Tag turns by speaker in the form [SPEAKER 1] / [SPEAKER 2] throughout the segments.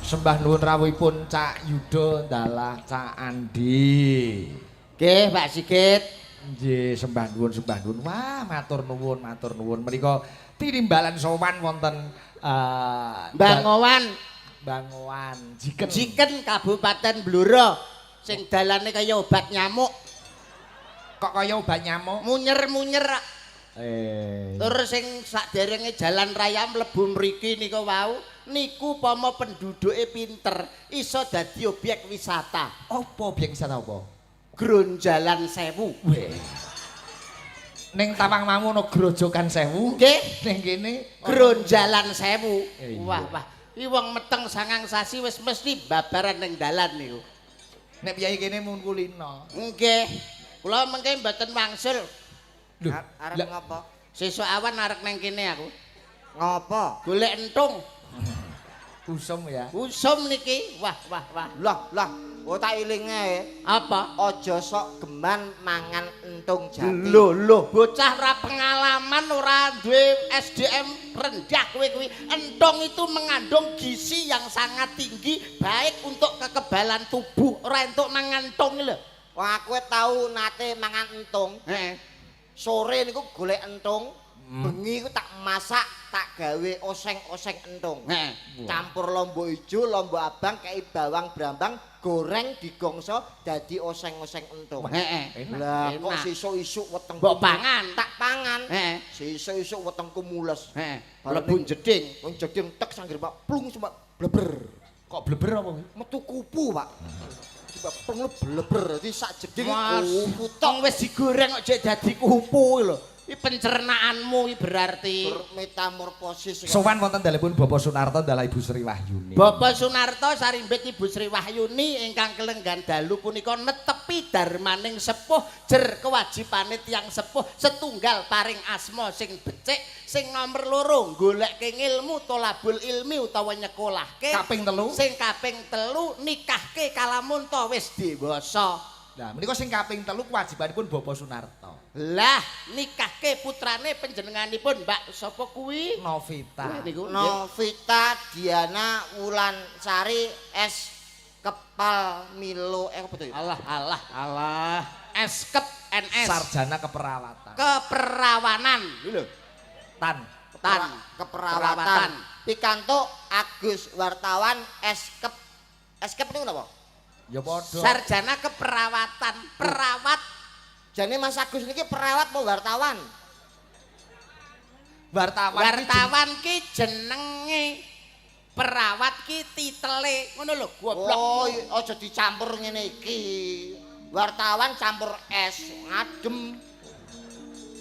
[SPEAKER 1] Sembah nuwun rawuhipun Cak Yuda dalah Cak Andi.
[SPEAKER 2] Nggih, Pak Sigit.
[SPEAKER 1] Nggih, sembah nuwun. Wah, matur nuwun. Menika tinimbalan sowan wonten
[SPEAKER 2] Bangowan
[SPEAKER 1] Jiken
[SPEAKER 2] Kabupaten Blora sing dalane kaya obat nyamuk.
[SPEAKER 1] Kok kaya obat nyamuk?
[SPEAKER 2] Munyer-munyer.
[SPEAKER 1] Eh.
[SPEAKER 2] Tur sing saderenge jalan raya mlebu mriki nika wau niku pama penduduke pinter iso dadi objek wisata.
[SPEAKER 1] Apa objek wisata apa?
[SPEAKER 2] Gronjalan Sewu.
[SPEAKER 1] Weh. Ning Tawang Mangu ana Grojogan Sewu.
[SPEAKER 2] Nggih,
[SPEAKER 1] Ning kene
[SPEAKER 2] Gronjalan Sewu.
[SPEAKER 1] Iya.
[SPEAKER 2] Wah. Iki wong meteng 9 sasi wis mesti babaran ning dalan niku.
[SPEAKER 1] nek piyai kene mun kulino.
[SPEAKER 2] Nggih. Kula mengke mboten wangsul.
[SPEAKER 1] Lho,
[SPEAKER 2] Arep ngopo? Sesuk awan arek nang kene aku.
[SPEAKER 3] Ngopo?
[SPEAKER 2] Golek entung.
[SPEAKER 1] usum ya.
[SPEAKER 2] Usum niki. Wah.
[SPEAKER 3] Lah, oh tak ilinge
[SPEAKER 2] Apa?
[SPEAKER 3] aja sok geman mangan entung jati.
[SPEAKER 2] Lho, bocah ra pengalaman ora duwe SDM rendah kuwi. Entung itu mengandung gizi yang sangat tinggi baik untuk kekebalan tubuh. Ora entuk mangan entung lho.
[SPEAKER 3] Wah, kowe tau nate mangan entung.
[SPEAKER 2] Heeh.
[SPEAKER 3] Sore niku golek entung, bengi ku tak masak, tak gawe oseng-oseng entung.
[SPEAKER 2] Heeh.
[SPEAKER 3] Campur lombok ijo, lombok abang, kei bawang brambang, goreng digongso dadi oseng-oseng entung.
[SPEAKER 2] Heeh.
[SPEAKER 3] Lah kok
[SPEAKER 2] Enak.
[SPEAKER 3] sesuk-isuk wetengku
[SPEAKER 2] Mbok pangan.
[SPEAKER 3] tak pangan.
[SPEAKER 2] Heeh.
[SPEAKER 3] Sesuk-isuk wetengku mules.
[SPEAKER 2] Heeh.
[SPEAKER 3] Mlebu
[SPEAKER 2] Mlebu jeding.
[SPEAKER 3] Wong jeding tek sanggir Pak plung cuma bleber.
[SPEAKER 1] Kok bleber apa?
[SPEAKER 3] Metu kupu, Pak. Tiba plung bleber dadi sak jeding
[SPEAKER 2] Mas,
[SPEAKER 3] kupu
[SPEAKER 2] tong wis digoreng kok jek dadi kupu lho. Iki pencernaanmu iki berarti
[SPEAKER 3] metamorfosis.
[SPEAKER 1] Sowan wonten dalipun Bapak Sunarto dalah Ibu Sri Wahyuni.
[SPEAKER 2] Bapak Sunarto sarimbit Ibu Sri Wahyuni ingkang kelenggan dalu punika netepi darmaning sepuh jer kewajibane tiyang sepuh setunggal paring asma sing becik sing nomor loro goleke ilmu tolabul ilmi utawa nyekolahke
[SPEAKER 1] Kaping telu.
[SPEAKER 2] sing kaping telu nikahke kalamun to wis dewasa.
[SPEAKER 1] Nah, menika sing kaping 3 kewajibanipun Bapak Sunarto.
[SPEAKER 2] Lah nikahke putrane panjenenganipun Mbak sapa kuwi?
[SPEAKER 1] Novita.
[SPEAKER 2] Niku
[SPEAKER 3] Novita Diana Wulansari S Kepal Milo apa tuh?
[SPEAKER 2] Allah. Eskep NS.
[SPEAKER 1] Sarjana keperawatan.
[SPEAKER 2] Keperawanan. Lho.
[SPEAKER 1] Tan.
[SPEAKER 3] Keperawatan. Pikantuk Agus wartawan Eskep niku napa?
[SPEAKER 1] Ya padha.
[SPEAKER 2] Sarjana keperawatan. Perawat.
[SPEAKER 3] Jane Mas Agus niki perawat apa wartawan?
[SPEAKER 2] Wartawan ki jenenge. Perawat ki titele. Ngono lho, goblok.
[SPEAKER 3] Oh, aja dicampur ngene iki. Wartawan campur es, ngadem.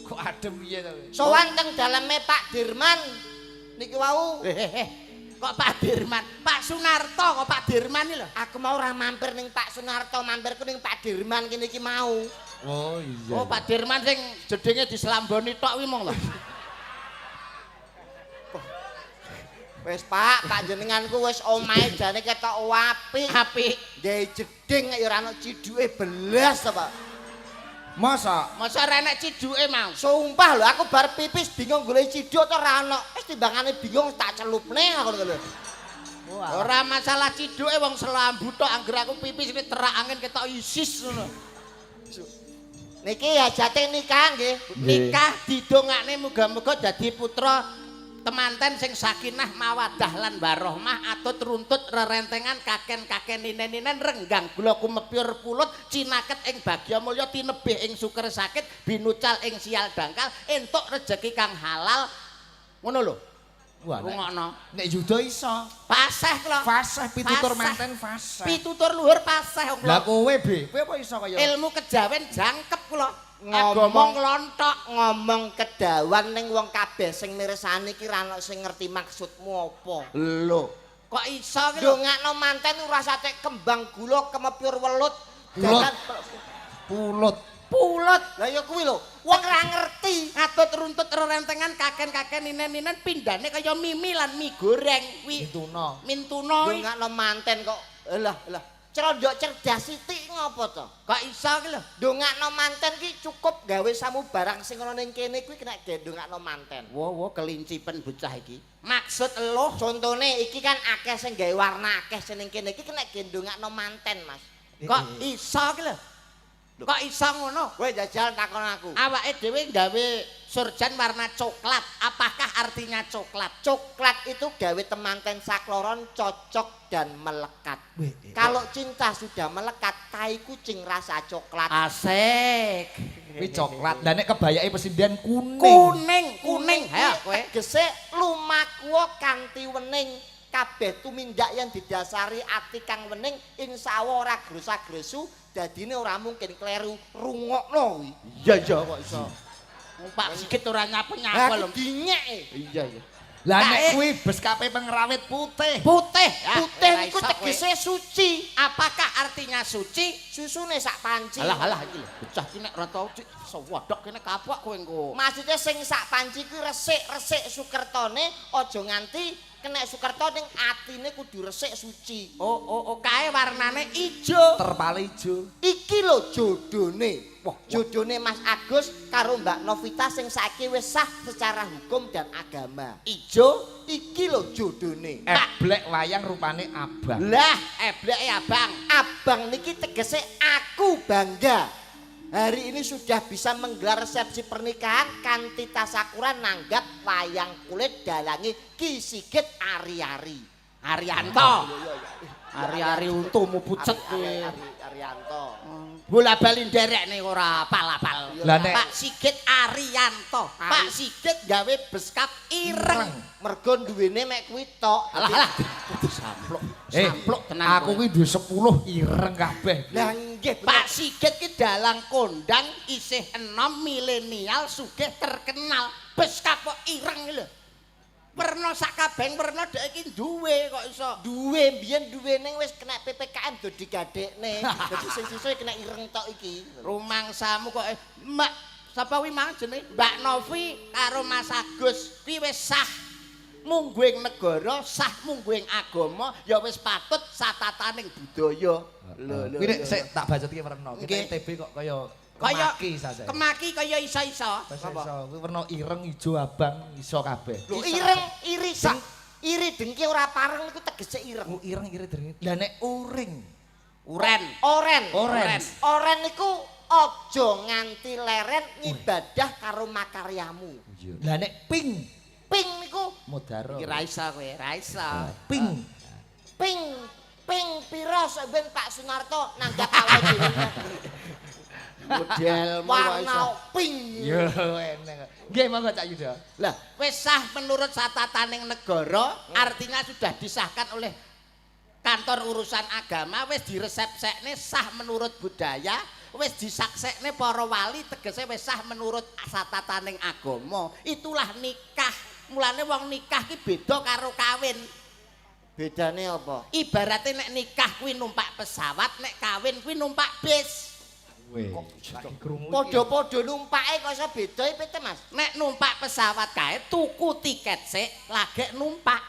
[SPEAKER 1] Kok adem piye to?
[SPEAKER 3] Sowan teng daleme Pak Dirman. Niki wau.
[SPEAKER 2] Kok Pak Dirman? Pak Sunarto kok Pak Dirman iki lho.
[SPEAKER 3] Aku mau ora mampir ning Pak Sunarto, mampirku ning Pak Dirman kene iki mau.
[SPEAKER 1] Oh iya.
[SPEAKER 2] Oh Pak Dirman sing jedinge diselamboni tok kuwi mong lho.
[SPEAKER 3] Wis Pak, panjenenganku wis omahe jane ketok apik.
[SPEAKER 2] Apik.
[SPEAKER 3] Gawe jeding ya ora ana ciduke belas to, Pak.
[SPEAKER 1] Masa
[SPEAKER 2] Masa ora enek ciduke mau.
[SPEAKER 3] Sumpah lho aku bar pipis bingung golek ciduk to ora ana. Wis timbangane bingung tak celupne aku ngono lho.
[SPEAKER 2] Ora masalah ciduke wong selambu tok angger aku pipis ini terak angin ketok isis ngono.
[SPEAKER 3] Niki hajate nikah nggih.
[SPEAKER 2] Nikah didongakne muga-muga dadi putra temanten sing sakinah mawadah lan warohmah atut runtut rerentengan kaken-kaken ninen-ninen renggang gula kumepyur pulut cinaket ing bagya mulya tinebih ing suker sakit binucal ing sial dangkal entuk rejeki kang halal ngono lho.
[SPEAKER 1] wah
[SPEAKER 2] Rungokno.
[SPEAKER 1] nek judo iso.
[SPEAKER 2] Paseh kula.
[SPEAKER 1] Fasih pitutur
[SPEAKER 2] Fasih.
[SPEAKER 1] manten fasih.
[SPEAKER 2] Pitutur luhur paseh kok
[SPEAKER 1] Lah
[SPEAKER 2] kula.
[SPEAKER 1] kowe be, kowe apa iso kaya
[SPEAKER 2] Ilmu kejawen jangkep kula.
[SPEAKER 3] Ngomong
[SPEAKER 2] Ngomong lontok.
[SPEAKER 3] ngomong kedawan ning wong kabeh sing mirsani ki ra ono sing ngerti maksudmu apa.
[SPEAKER 2] Lho, kok iso ki lho?
[SPEAKER 3] Dongakno manten ora sate kembang gula kemepyur welut.
[SPEAKER 1] Pulut.
[SPEAKER 3] Dadan
[SPEAKER 1] pulut.
[SPEAKER 2] Pulut.
[SPEAKER 3] Lah ya kuwi lho, wong ora ngerti.
[SPEAKER 2] Atut runtut rerentengan kaken-kaken ninen-ninen pindane kaya mimi lan mie goreng kuwi.
[SPEAKER 1] Dituna.
[SPEAKER 2] Mintuna.
[SPEAKER 3] Dongakno manten kok. Lah. Crondok cerdas sithik ngopo to?
[SPEAKER 2] Kok iso ki lho?
[SPEAKER 3] Ndongakno manten ki cukup gawe samu barang sing ana ning kene kuwi kena ndongakno manten.
[SPEAKER 2] Wo kelincipen bocah iki. Maksud eluh
[SPEAKER 3] Contone iki kan akeh sing gawe warna akeh sing ning kene iki kena ndongakno manten, Mas.
[SPEAKER 2] kok iso ki lho? Kok iso ngono?
[SPEAKER 3] Kowe jajal takon aku.
[SPEAKER 2] Awake dhewe gawe surjan warna coklat. Apakah artinya coklat?
[SPEAKER 3] Coklat itu gawe temanten sakloron cocok dan melekat. Kalau cinta sudah melekat, tai kucing rasa coklat.
[SPEAKER 2] Asik.
[SPEAKER 1] Kuwi coklat. Lah nek kebayake pesindian kuning.
[SPEAKER 2] Kuning. Hayo kowe.
[SPEAKER 3] Tegese lumakuwa kanthi wening. Kabeh tumindak yang didasari ati kang wening insyaallah ora gresa-gresu dadine ora mungkin kleru rungokno kuwi.
[SPEAKER 2] Iya kok iso. Pak Sigit ora nyapu-nyapu lho.
[SPEAKER 3] Dinyeke.
[SPEAKER 2] Iya.
[SPEAKER 1] Lah
[SPEAKER 2] Nah,
[SPEAKER 1] nek kuwi bes kape pengrawit putih.
[SPEAKER 2] Putih.
[SPEAKER 3] Putih niku tegese suci.
[SPEAKER 2] Apakah artinya suci?
[SPEAKER 3] Susune sak panci.
[SPEAKER 2] Alah iki lho. Bocah ki nek ora tau sewodok kene kapok kowe engko.
[SPEAKER 3] Maksudnya sing sak panci kuwi resik-resik sukertone aja nganti kena sukerto ning atine kudu resik suci.
[SPEAKER 2] Oh, kae warnane ijo.
[SPEAKER 1] Terpale ijo.
[SPEAKER 3] Iki lho jodone. Wah, jodone Mas Agus karo Mbak Novita sing saiki wis sah secara hukum dan agama.
[SPEAKER 2] Ijo
[SPEAKER 3] Iki lho jodone.
[SPEAKER 1] Eblek wayang rupane abang.
[SPEAKER 2] lah ebleke abang.
[SPEAKER 3] Abang niki tegese aku bangga. Hari ini sudah bisa menggelar resepsi pernikahan kanthi tasakuran nanggap wayang kulit dalangi Ki Sigit Ari-ari.
[SPEAKER 2] Arianto. Ari-ari untumu pucet kowe.
[SPEAKER 3] Arianto.
[SPEAKER 2] Bola bali nderek nih ora apal-apal.
[SPEAKER 1] Lah nek
[SPEAKER 2] Pak Sigit Arianto. Pak Sigit gawe beskap ireng.
[SPEAKER 3] Mergo duwene mek kuwi tok.
[SPEAKER 2] Alah. Sampluk tenan.
[SPEAKER 1] aku kuwi duwe 10 ireng kabeh.
[SPEAKER 3] Lah nggih
[SPEAKER 2] Pak Sigit ki dalang kondang isih enom milenial sugih terkenal. Beskap kok ireng lho. Werna sakabeng werna dhek iki duwe kok iso.
[SPEAKER 3] duwe mbiyen duwene wis kena PPKM do digadekne. Dadi sing sisih kena ireng tok iki.
[SPEAKER 2] Rumangsamu kok Mbak sapa kuwi mang jenenge Mbak Novi karo Mas Agus kuwi wis sah mungguing negara sah mungguing agama ya wis patut satataning budaya. Lho
[SPEAKER 1] Kuwi nek sik tak bacotke werna.
[SPEAKER 2] Nggih.
[SPEAKER 1] Kita TB kok kaya
[SPEAKER 2] Kaya
[SPEAKER 1] kemaki sase.
[SPEAKER 2] kemaki kaya iso-iso.
[SPEAKER 1] Iso. Kuwi werna ireng, ijo, abang, iso kabeh.
[SPEAKER 3] Lho ireng iri iri dengki ora pareng niku tegese ireng.
[SPEAKER 1] Oh, ireng iri dering. Lah nek uring.
[SPEAKER 2] Uren.
[SPEAKER 3] Oren niku aja nganti leren ngibadah karo makaryamu.
[SPEAKER 1] Lah nek ping
[SPEAKER 3] Ping niku
[SPEAKER 1] Modaro.
[SPEAKER 2] Iki ra iso kowe, ra iso.
[SPEAKER 1] Ping.
[SPEAKER 3] ping pira sok ben Pak Sunarto nanggap awake dhewe.
[SPEAKER 2] Modelmu kok iso.
[SPEAKER 3] Warna ping.
[SPEAKER 1] Yo enak. Nggih monggo Cak Yuda.
[SPEAKER 2] Lah, wis sah menurut satataning negara, artinya sudah disahkan oleh kantor urusan agama, wis diresepsekne sah menurut budaya, wis disaksekne para wali tegese wis sah menurut satataning agama. Itulah nikah. Mulane wong nikah ki beda karo kawin.
[SPEAKER 3] Bedane apa?
[SPEAKER 2] Ibaratnya nek nikah kuwi numpak pesawat, nek kawin kuwi numpak bis.
[SPEAKER 1] Weh, lagi krungu iki.
[SPEAKER 3] Padha-padha numpake kok iso beda pete Mas.
[SPEAKER 2] Nek numpak pesawat kae tuku tiket sik, lagek numpak.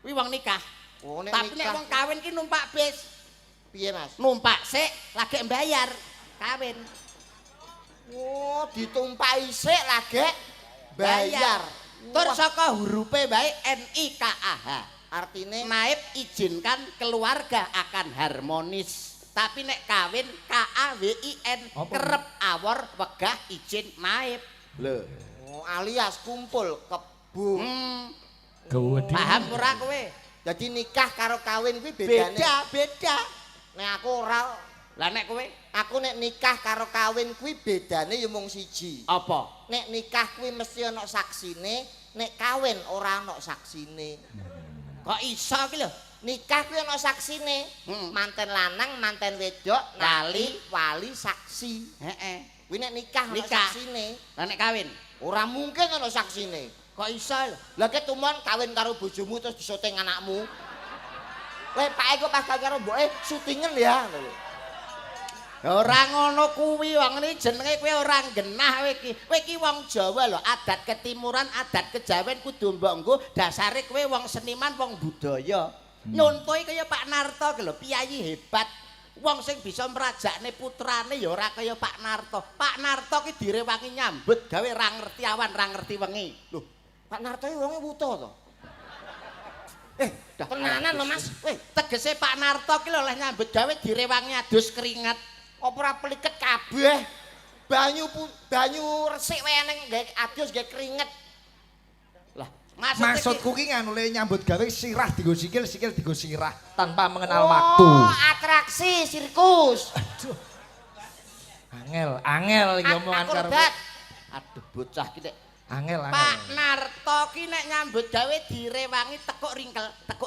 [SPEAKER 2] Kuwi wong nikah.
[SPEAKER 3] Oh, nek
[SPEAKER 2] Tapi nek
[SPEAKER 3] nikah
[SPEAKER 2] wong kawin ki numpak bis.
[SPEAKER 3] piye Mas?
[SPEAKER 2] Numpak sik, lagek mbayar. Kawin.
[SPEAKER 3] Oh, ditumpaki sik lagek bayar.
[SPEAKER 2] Tur saka hurufe wae NIKAH.
[SPEAKER 3] Artine
[SPEAKER 2] Naib izinkan keluarga akan harmonis. Tapi nek kawin KAWIN
[SPEAKER 1] Apa?
[SPEAKER 2] kerep awor wegah izin naib.
[SPEAKER 3] lho. Oh, alias kumpul kebo.
[SPEAKER 1] Gawedi.
[SPEAKER 2] Paham ora kowe?
[SPEAKER 3] Jadi nikah karo kawin kuwi bedane.
[SPEAKER 2] Beda.
[SPEAKER 3] Nek aku ora
[SPEAKER 2] Lah nek kowe
[SPEAKER 3] aku nek nikah karo kawin kuwi bedane ya mung siji.
[SPEAKER 2] apa?
[SPEAKER 3] Nek nikah kuwi mesti ana saksine, nek kawin ora ana saksine.
[SPEAKER 2] Kok iso ki lho?
[SPEAKER 3] Nikah kuwi ana saksine. Manten lanang, manten wedok, wali, saksi.
[SPEAKER 2] Heeh.
[SPEAKER 3] Kuwi nek nikah ana
[SPEAKER 2] Nikah.
[SPEAKER 3] saksine.
[SPEAKER 2] Lah nek kawin,
[SPEAKER 3] Ora mungkin ana saksine.
[SPEAKER 2] kok iso lho?
[SPEAKER 3] Lah ketumon kawin karo bojomu terus disoting anakmu. Kowe pake kok pas karo mboke syutingen ya.
[SPEAKER 2] Ora ngono kuwi wong iki jenenge kowe ora genah kowe iki. Kowe iki wong Jawa lho, adat ketimuran, adat kejawen kudu mbok nggo dasare kowe wong seniman, wong budaya. Nyontohi kaya Pak Narto ki lho, piyayi hebat. Wong sing bisa merajakne putrane ya ora kaya Pak Narto. Pak Narto ki direwangi nyambut gawe ra ngerti awan, ra ngerti wengi.
[SPEAKER 3] Loh, Pak Narto iki wonge wuta to. Tenanan lho Mas.
[SPEAKER 2] Tegese Pak Narto ki lho oleh nyambut gawe direwangi adus keringat.
[SPEAKER 3] Apa ora peliket kabeh? Banyu resik wae ning adus gawe keringet.
[SPEAKER 2] Lah,
[SPEAKER 1] Maksudku ki nganu le nyambut gawe sirah digo sikil, sikil digo sirah tanpa mengenal waktu.
[SPEAKER 3] Atraksi sirkus.
[SPEAKER 1] Angel iki omongan karo.
[SPEAKER 2] Aduh bocah ki nek
[SPEAKER 1] Angel.
[SPEAKER 2] Pak Narto ki nek nyambut gawe direwangi tekuk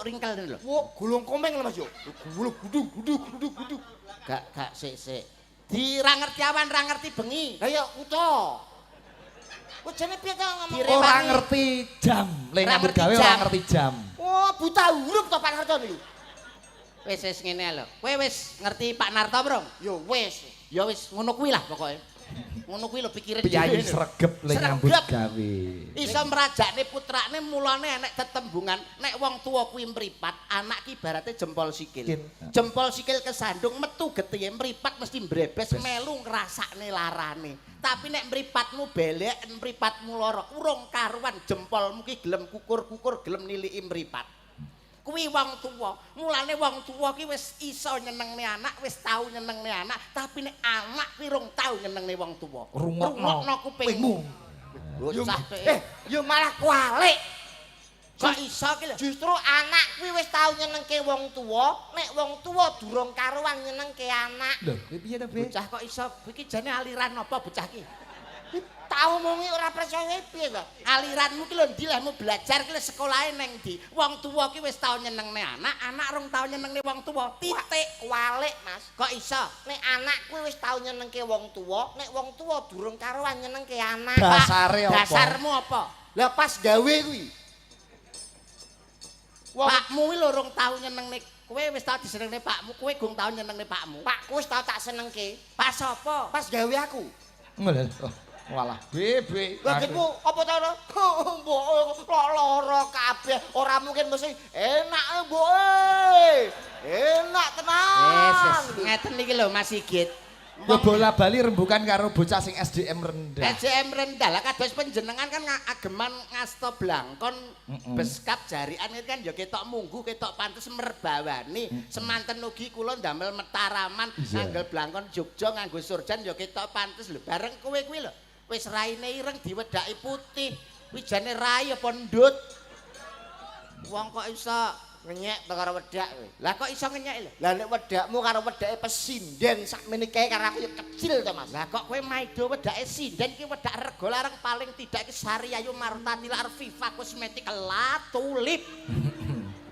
[SPEAKER 2] ringkel lho.
[SPEAKER 3] Wo, gulung komeng lho Mas yo. Gulung gudug.
[SPEAKER 2] Gak sik. Ra ngerti awan, ra ngerti bengi.
[SPEAKER 3] Lah ya uta. Kok jane piye to ngomong?
[SPEAKER 1] Ora ngerti jam, le nyambut gawe ora ngerti jam.
[SPEAKER 3] Oh, buta huruf to Pak Narto niku.
[SPEAKER 2] Wis ngene lho. Kowe wis ngerti Pak Narto, Bro?
[SPEAKER 3] Ya wis.
[SPEAKER 2] Ya wis ngono kuwi lah pokoke. Ngono kuwi lho pikire
[SPEAKER 1] Piyayi sregep le nyambut gawe.
[SPEAKER 2] Iso merajakne putrane mulane enek tetembungan nek wong tuwa kuwi mripat, anak ki ibarate jempol sikil. Jempol sikil kesandung metu getihe mripat mesti mbrebes melu ngrasakne larane. Tapi nek mripatmu belek, mripatmu lara, urung karuan jempolmu ki gelem kukur-kukur, gelem niliki mripat. Kuwi wong tuwa. Mulane wong tuwa ki wis iso nyenengne anak, wis tau nyenengne anak, tapi nek anak ki rung tau nyenengne wong tuwa. Rungokno kupingmu.
[SPEAKER 3] Yo malah kualik.
[SPEAKER 2] Kok iso ki lho?
[SPEAKER 3] Justru anak kuwi wis tau nyenengke wong tuwa, nek wong tuwa durung karuan nyenengke anak.
[SPEAKER 1] Lho, piye to, Be?
[SPEAKER 2] Bocah kok iso iki jane aliran apa bocah ki?
[SPEAKER 3] Tau mongi ora percaya piye to?
[SPEAKER 2] Aliranmu ki lho ndi lehmu belajar ki sekolahe neng ndi? Wong tuwa ki wis tau nyenengne anak, anak rung tau nyenengne wong tuwa. Titik.
[SPEAKER 3] Walik, Mas.
[SPEAKER 2] Kok iso?
[SPEAKER 3] Nek anak kuwi wis tau nyenengke wong tuwa, nek wong tuwa durung karuan nyenengke anak.
[SPEAKER 1] Dasare apa?
[SPEAKER 2] Dasarmu apa?
[SPEAKER 3] Lah pas gawe kuwi.
[SPEAKER 2] Pakmu ki lho rung tau nyenengne kowe wis tau disenengne pakmu, kowe gong tau nyenengne pakmu.
[SPEAKER 3] Pakku wis tau tak senengke.
[SPEAKER 2] Pas apa?
[SPEAKER 3] Pas gawe aku.
[SPEAKER 1] Ngono. Walah, Be.
[SPEAKER 3] Lagitmu apa to? Mbok lara kabeh. Ora mungkin mesti enak mbok. Enak tenan.
[SPEAKER 2] Ngeten iki lho Mas Sigit.
[SPEAKER 1] Yo bola bali rembukan karo bocah sing SDM rendah.
[SPEAKER 2] SDM rendah lah kados panjenengan kan ageman ngasta blangkon beskap jarian itu kan ya ketok munggu ketok pantes merbawani semanten ugi kula ndamel metaraman nganggo blangkon Jogja nganggo surjan ya ketok pantes lho bareng kowe kuwi lho wis raine ireng diwedaki putih wijane rai apa ndut wong kok iso ngenyek to karo wedak kowe. Lah kok iso ngenyek lho?
[SPEAKER 3] Lah nek wedakmu karo wedake pesinden sakmene kae karo aku kecil to Mas.
[SPEAKER 2] Lah kok kowe maido wedake sinden ki wedak rego larang paling tidak ki Sari Ayu Martati Arfifa kosmetik Latulip.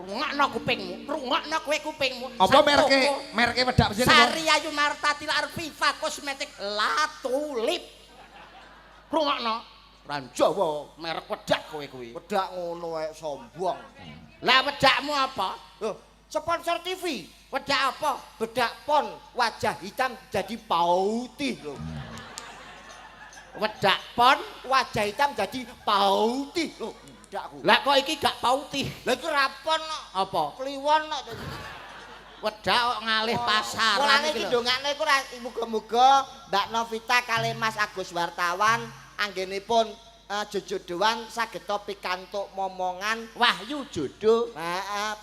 [SPEAKER 2] Rungokno kupingmu, rungokno kowe kupingmu.
[SPEAKER 1] Apa merke wedak sini?
[SPEAKER 2] Sari Ayu Martati Arfifa kosmetik Latulip. Rungokno. Ranjawa merek wedak kowe kuwi.
[SPEAKER 3] Wedak ngono wae sombong.
[SPEAKER 2] Lah wedakmu apa?
[SPEAKER 3] Loh, sponsor TV.
[SPEAKER 2] Wedak apa?
[SPEAKER 3] Bedak pon wajah hitam jadi putih loh.
[SPEAKER 2] Wedak pon
[SPEAKER 3] Wajah hitam jadi putih loh. Bedakku.
[SPEAKER 2] lah kok iki gak putih.
[SPEAKER 3] Lah iki rapon kok.
[SPEAKER 2] Apa?
[SPEAKER 3] Kliwon kok.
[SPEAKER 2] Wedak kok ngalih pasaran
[SPEAKER 3] Mulane
[SPEAKER 2] iki
[SPEAKER 3] iki
[SPEAKER 2] lho.
[SPEAKER 3] ndongakne iku muga-muga Mbak Novita kali Mas Agus wartawan anggenipun jojodoan sageta pikantuk momongan
[SPEAKER 2] Wahyu jodoh.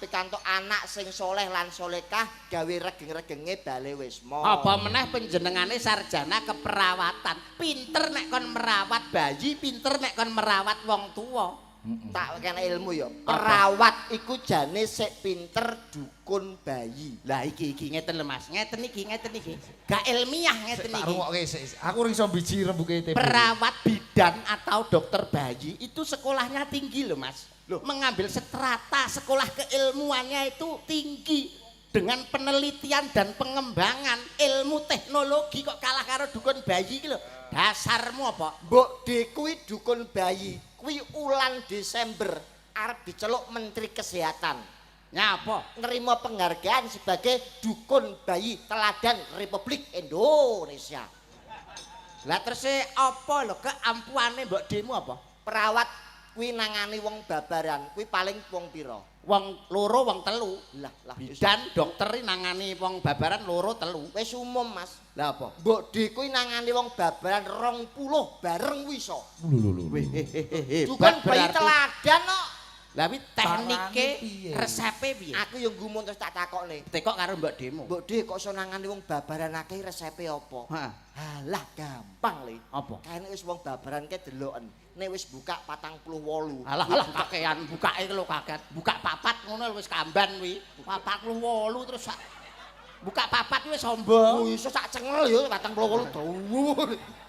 [SPEAKER 3] pikantuk anak sing soleh lan solekah gawe regeng-regenge bale wisma.
[SPEAKER 2] Apa meneh panjenengane sarjana keperawatan. Pinter nek kon merawat bayi, pinter nek kon merawat wong tuwa.
[SPEAKER 3] Tak kena ilmu ya. Perawat iku jane sik pinter dukun bayi.
[SPEAKER 2] Lah iki ngeten lho Mas. Ngeten iki. Gak ilmiah ngeten
[SPEAKER 1] Tak
[SPEAKER 2] iki.
[SPEAKER 1] rungokke aku ora iso biji rembuke TV.
[SPEAKER 2] Perawat bidan atau dokter bayi itu sekolahnya tinggi loh Mas. Loh, mengambil strata sekolah keilmuannya itu tinggi dengan penelitian dan pengembangan ilmu teknologi kok kalah karo dukun bayi iki lho. Dasarmu apa?
[SPEAKER 3] Mbok D kuwi dukun bayi. Kuwi ulan Desember arep diceluk Menteri Kesehatan.
[SPEAKER 2] Nyapa?
[SPEAKER 3] Nerima penghargaan sebagai dukun bayi teladan Republik Indonesia.
[SPEAKER 2] Lah terus apa lho keampuane Mbok Demu apa?
[SPEAKER 3] Perawat kuwi nangani wong babaran, kuwi paling wong pira?
[SPEAKER 2] Wong loro wong telu.
[SPEAKER 3] Lah
[SPEAKER 2] Bidan dokter nangani wong babaran loro telu.
[SPEAKER 3] wis umum Mas.
[SPEAKER 2] Lah apa?
[SPEAKER 3] Mbok D kuwi nangani wong babaran 20 bareng wiso.
[SPEAKER 1] Lho.
[SPEAKER 3] Dukun bayi teladan kok.
[SPEAKER 2] Lah wi teknike
[SPEAKER 1] Carane piye?
[SPEAKER 2] resepe piye?
[SPEAKER 3] Aku yo gumun terus tak takokne.
[SPEAKER 2] Tekok karo Mbok Demo.
[SPEAKER 3] Mbok D kok iso nangani wong babaran akeh resepe apa?
[SPEAKER 2] Heeh.
[SPEAKER 3] Halah gampang le.
[SPEAKER 2] Apa?
[SPEAKER 3] Kayane wis wong babaran ke deloken. Nek wis buka 48.
[SPEAKER 2] Alah kakean bukake lho kaget. Buka papat ngono wis kamban kuwi. 48 terus buka papat kuwi sombong.
[SPEAKER 3] Oh iso sak cengel yo 48 dawa.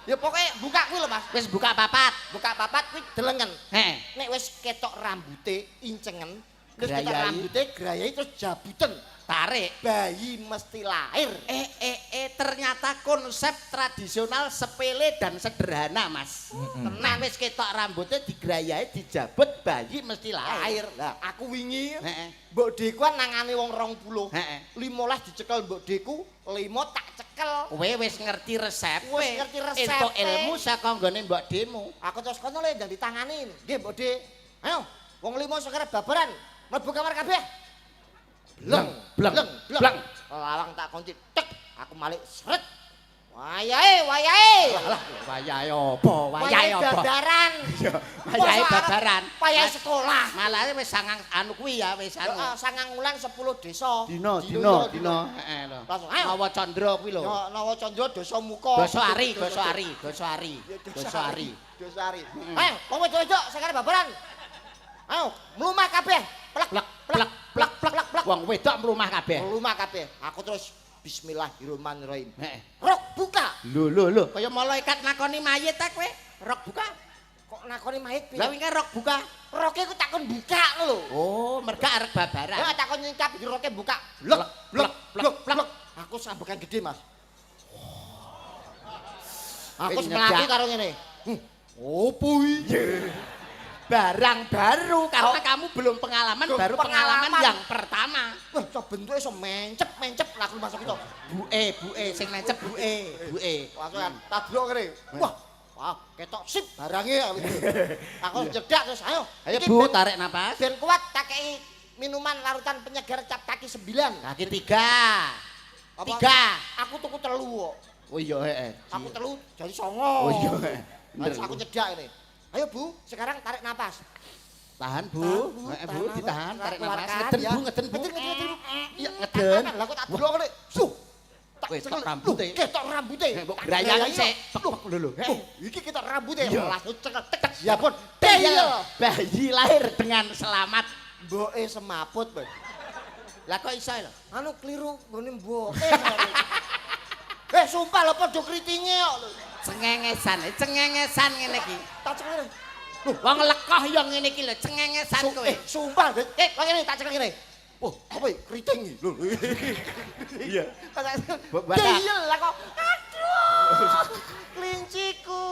[SPEAKER 3] Ya pokoke buka kuwi lho Mas.
[SPEAKER 2] Wis buka papat.
[SPEAKER 3] Buka papat kuwi delengen.
[SPEAKER 2] Heh.
[SPEAKER 3] Nek wis ketok rambute incengen, terus ketok
[SPEAKER 2] Grayai.
[SPEAKER 3] rambute grayai terus jabuten.
[SPEAKER 2] Tarik.
[SPEAKER 3] Bayi mesti lahir.
[SPEAKER 2] Ternyata konsep tradisional sepele dan sederhana, Mas. Nah, wis ketok rambutnya digrayai, dijabut, bayi mesti lahir.
[SPEAKER 3] Lah, aku wingi
[SPEAKER 2] Heeh.
[SPEAKER 3] Mbok Deku nangani wong 20.
[SPEAKER 2] Heeh.
[SPEAKER 3] 15 dicekel Mbok Deku, 5 tak cekel.
[SPEAKER 2] Kowe wis ngerti resep.
[SPEAKER 3] Wis ngerti resepe.
[SPEAKER 2] Entuk ilmu saka nggone Mbok Demo.
[SPEAKER 3] Aku terus kono le ndang ditangani. Nggih, Mbok De. Ayo, wong 5 sekarang babaran. Mlebu kamar kabeh.
[SPEAKER 2] Bleng, bleng, bleng.
[SPEAKER 3] Lawang tak kunci, tek. Aku malik sret. Wayahe.
[SPEAKER 2] Alah, wayahe apa? Wayahe apa?
[SPEAKER 3] babaran.
[SPEAKER 2] Wayahe babaran.
[SPEAKER 3] Wayahe sekolah.
[SPEAKER 2] Malah wis sangang anu kuwi ya wis anu.
[SPEAKER 3] Heeh, 9 wulan 10 desa.
[SPEAKER 2] Dino.
[SPEAKER 3] Dina.
[SPEAKER 2] Heeh lho.
[SPEAKER 3] Langsung, ayo.
[SPEAKER 2] Nawa Candra kuwi lho.
[SPEAKER 3] Ya Nawa Candra dosa muka.
[SPEAKER 2] Dosa Ari.
[SPEAKER 3] Dosa Ari. Ayo, wong wedok-wedok sekarang babaran. Ayo, mlumah kabeh. Plek
[SPEAKER 2] Plek, plek. Wong wedok mlumah kabeh.
[SPEAKER 3] Mlumah kabeh. Aku terus bismillahirrahmanirrahim.
[SPEAKER 2] Heeh.
[SPEAKER 3] Rok buka.
[SPEAKER 2] Lho. Kaya malaikat nakoni mayit ta kowe? Rok buka.
[SPEAKER 3] Kok nakoni mayit piye?
[SPEAKER 2] Lah wingi rok buka.
[SPEAKER 3] Roke ku takon buka lho.
[SPEAKER 2] Oh, merga arek babaran.
[SPEAKER 3] Ya takon nyingkap di roke buka.
[SPEAKER 2] Blek.
[SPEAKER 3] Aku sambekan gede, Mas. Aku
[SPEAKER 2] Wis
[SPEAKER 3] semlaki
[SPEAKER 2] nyedak.
[SPEAKER 3] karo ngene. Opo iki?
[SPEAKER 2] Barang baru karena kamu belum pengalaman,
[SPEAKER 3] Belum
[SPEAKER 2] baru pengalaman
[SPEAKER 3] pengalaman.
[SPEAKER 2] yang pertama.
[SPEAKER 3] Wah, cok bentuke iso mencep lah aku masuk itu.
[SPEAKER 2] Buke sing nancep buke.
[SPEAKER 3] Langsung tak delok kene. Wah, ketok sip barangnya. Aku jedak terus ayo.
[SPEAKER 2] Ayo
[SPEAKER 3] Iki
[SPEAKER 2] Bu,
[SPEAKER 3] ben-
[SPEAKER 2] tarik napas.
[SPEAKER 3] Ben kuat tak kei minuman larutan penyegar cap kaki 9.
[SPEAKER 2] Kaki 3. 3.
[SPEAKER 3] Aku tuku 3 kok.
[SPEAKER 2] Oh iya heeh.
[SPEAKER 3] Aku 3 jadi 9.
[SPEAKER 2] Oh iya.
[SPEAKER 3] Terus aku nyedak ini. Ayo Bu, sekarang tarik napas.
[SPEAKER 2] Tahan Bu. Heeh Bu,
[SPEAKER 3] tahan,
[SPEAKER 2] ditahan,
[SPEAKER 3] napas.
[SPEAKER 2] tarik napas.
[SPEAKER 3] Keluarkan,
[SPEAKER 2] Ngeden
[SPEAKER 3] ya.
[SPEAKER 2] Bu, ngeden Bu.
[SPEAKER 3] Ngeden.
[SPEAKER 2] Iya, ngeden.
[SPEAKER 3] Lah kok tak delok kene. Suh. Tak
[SPEAKER 2] Wis,
[SPEAKER 3] cekel
[SPEAKER 2] tok rambute.
[SPEAKER 3] Ketok rambute.
[SPEAKER 2] Mbok grayani sik. Lho.
[SPEAKER 3] Iki ketok rambute.
[SPEAKER 2] Iya.
[SPEAKER 3] Langsung cekel tek. Ya pun.
[SPEAKER 2] Deyel. Bayi lahir dengan selamat.
[SPEAKER 3] Mboke semaput, Bos.
[SPEAKER 2] Lah kok iso lho?
[SPEAKER 3] Anu keliru nggone mboke. Sumpah lho padha kritinge kok lho.
[SPEAKER 2] Cengengesan ngene iki.
[SPEAKER 3] Tak cekel.
[SPEAKER 2] Wong lekoh ya ngene iki lho, cengengesan kowe.
[SPEAKER 3] Sumpah, Dek. Kok ngene tak cekel ngene. Oh, apa iki? Kriting iki. Lho.
[SPEAKER 2] Iya.
[SPEAKER 3] Bapak. Deyel lah kok. Aduh. Klinciku.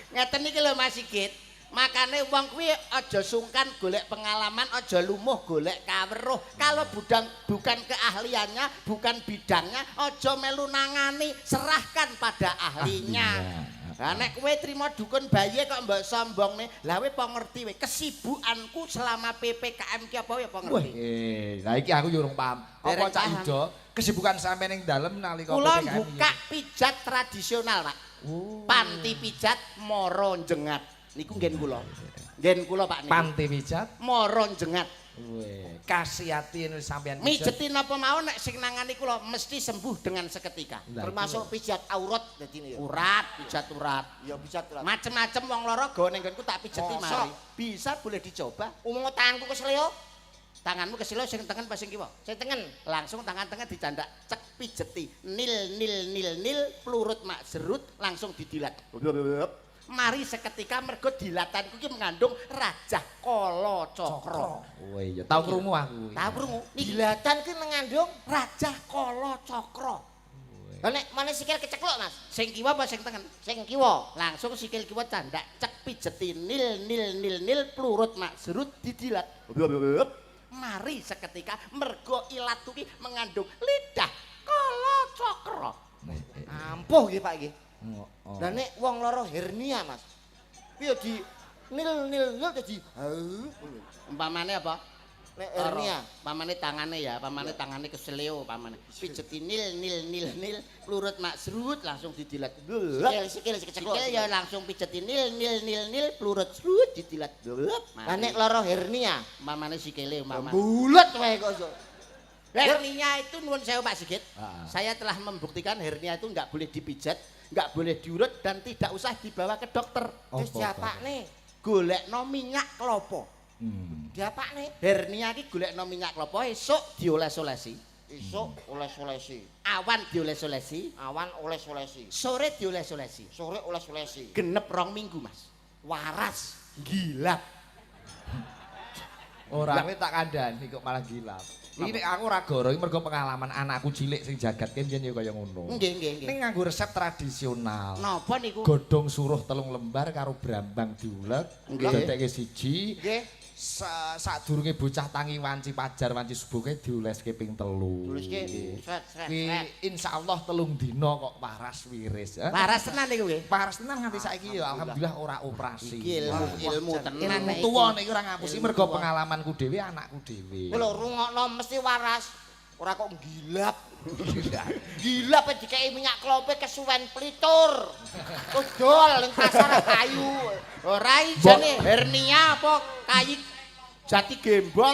[SPEAKER 2] Ngeten iki lho Mas Sigit. Makane wong kuwi aja sungkan golek pengalaman, aja lumuh golek kaweruh. Kalau bukan keahliannya, bukan bidangnya, aja melu nangani, serahkan pada ahlinya. Lah nek kowe trimo dukun bayi kok mbok sombongne, lah kowe apa ngerti kowe kesibukanku selama PPKM ki apa ya apa ngerti?
[SPEAKER 1] Lah iki aku yo urung paham. Apa
[SPEAKER 2] Dereng
[SPEAKER 1] Cak
[SPEAKER 2] paham.
[SPEAKER 1] Ido kesibukan sampean ning dalem nalika
[SPEAKER 2] Kula
[SPEAKER 1] PPKM
[SPEAKER 2] buka
[SPEAKER 1] iki?
[SPEAKER 2] pijat tradisional, Pak. Panti pijat Moro Jengat. Niku nggen kula. Nggen kula Pak niku.
[SPEAKER 1] Panti pijat.
[SPEAKER 2] Moro Jengat.
[SPEAKER 1] Weh, kasiatin sampean
[SPEAKER 2] Mijetin apa mau nek sing nangani kula mesti sembuh dengan seketika.
[SPEAKER 3] Termasuk pijat aurat dadine ya.
[SPEAKER 2] Urat, pijat urat.
[SPEAKER 3] Ya pijat aurat.
[SPEAKER 2] Macem-macem wong lara go ning nggonku tak pijeti
[SPEAKER 3] Mosok?
[SPEAKER 2] mari. Bisa boleh dicoba.
[SPEAKER 3] Umum tanganku kesleo,
[SPEAKER 2] Tanganmu kesilo sing tengen pas sing kiwa.
[SPEAKER 3] sing tengen.
[SPEAKER 2] Langsung tangan tengah dicandak cek pijeti. Nil plurut mak serut langsung didilat. Mari seketika mergo dilatanku ki mengandung Rajah Kala Cakra.
[SPEAKER 1] Oh iya, tau krungu aku.
[SPEAKER 2] Tahu krungu?
[SPEAKER 3] Dilatan ki mengandung.
[SPEAKER 2] Rajah Kala Cakra.
[SPEAKER 3] Lah nek mana sikil kecekluk, Mas?
[SPEAKER 2] Sing kiwa apa sing tengen?
[SPEAKER 3] Sing kiwa.
[SPEAKER 2] Langsung sikil kiwa candak cek pijeti nil plurut mak serut didilat. Mari seketika mergo ilat ki mengandung lidah Kala Cakra.
[SPEAKER 3] Ampuh nggih Pak nggih.
[SPEAKER 1] Oh.
[SPEAKER 3] Lah nek wong lara hernia, Mas. Piye nil dadi
[SPEAKER 2] Umpamane apa?
[SPEAKER 3] nek hernia.
[SPEAKER 2] Pamane tangane ya, pamane tangane keseleo, pamane pijeti nil, plurut maksrut langsung didilat.
[SPEAKER 3] Sikil
[SPEAKER 2] Sikil ya langsung pijeti nil, plurut srut didilat.
[SPEAKER 3] Lah nek lara hernia,
[SPEAKER 2] Pamane sikile umpamane.
[SPEAKER 3] bulet wae kok iso.
[SPEAKER 2] Hernia itu nuwun sewu Pak Sigit. Saya telah membuktikan hernia itu enggak boleh dipijat, enggak boleh diurut dan tidak usah dibawa ke dokter.
[SPEAKER 3] Wis diapakne?
[SPEAKER 2] Golekno minyak klopo.
[SPEAKER 3] Diapakne?
[SPEAKER 2] Hernia iki golekno minyak klopo esuk dioles-olesi.
[SPEAKER 3] Isuk oles-olesi.
[SPEAKER 2] Awan dioles-olesi,
[SPEAKER 3] Awan oles-olesi.
[SPEAKER 2] sore dioles-olesi.
[SPEAKER 3] Sore oles-olesi.
[SPEAKER 2] Genep 2 minggu, Mas.
[SPEAKER 3] Waras.
[SPEAKER 2] Gila.
[SPEAKER 1] Ora tak kandhani kok malah gila. Iki nek aku ora goro iki mergo pengalaman anakku cilik sing jagat kene ya kaya ngono.
[SPEAKER 2] Nggih.
[SPEAKER 1] Ning nganggo resep tradisional.
[SPEAKER 2] Napa niku?
[SPEAKER 1] Godhong suruh 3 lembar karo brambang diuleg,
[SPEAKER 2] Nggih.
[SPEAKER 1] detekke siji.
[SPEAKER 3] Nggih.
[SPEAKER 1] Sadurunge bocah tangi wanci pajar wanci subuh diuleske ping 3.
[SPEAKER 3] Tuliske sret.
[SPEAKER 1] Ki insyaallah 3 dina kok waras wiris.
[SPEAKER 2] Waras tenan niku nggih.
[SPEAKER 1] Waras tenan nganti saiki ya alhamdulillah ora operasi.
[SPEAKER 2] Iki ilmu tenan
[SPEAKER 1] Ilmu tuwa nek ora ngapusi mergo pengalamanku dhewe anakku dhewe.
[SPEAKER 3] Lho rungokno mesti waras. Ora kok gilap. Gilap dikei minyak klope kesuwen plitur. Kudol ning pasar kayu.
[SPEAKER 2] Ora ijane hernia apa kayi jati gembol.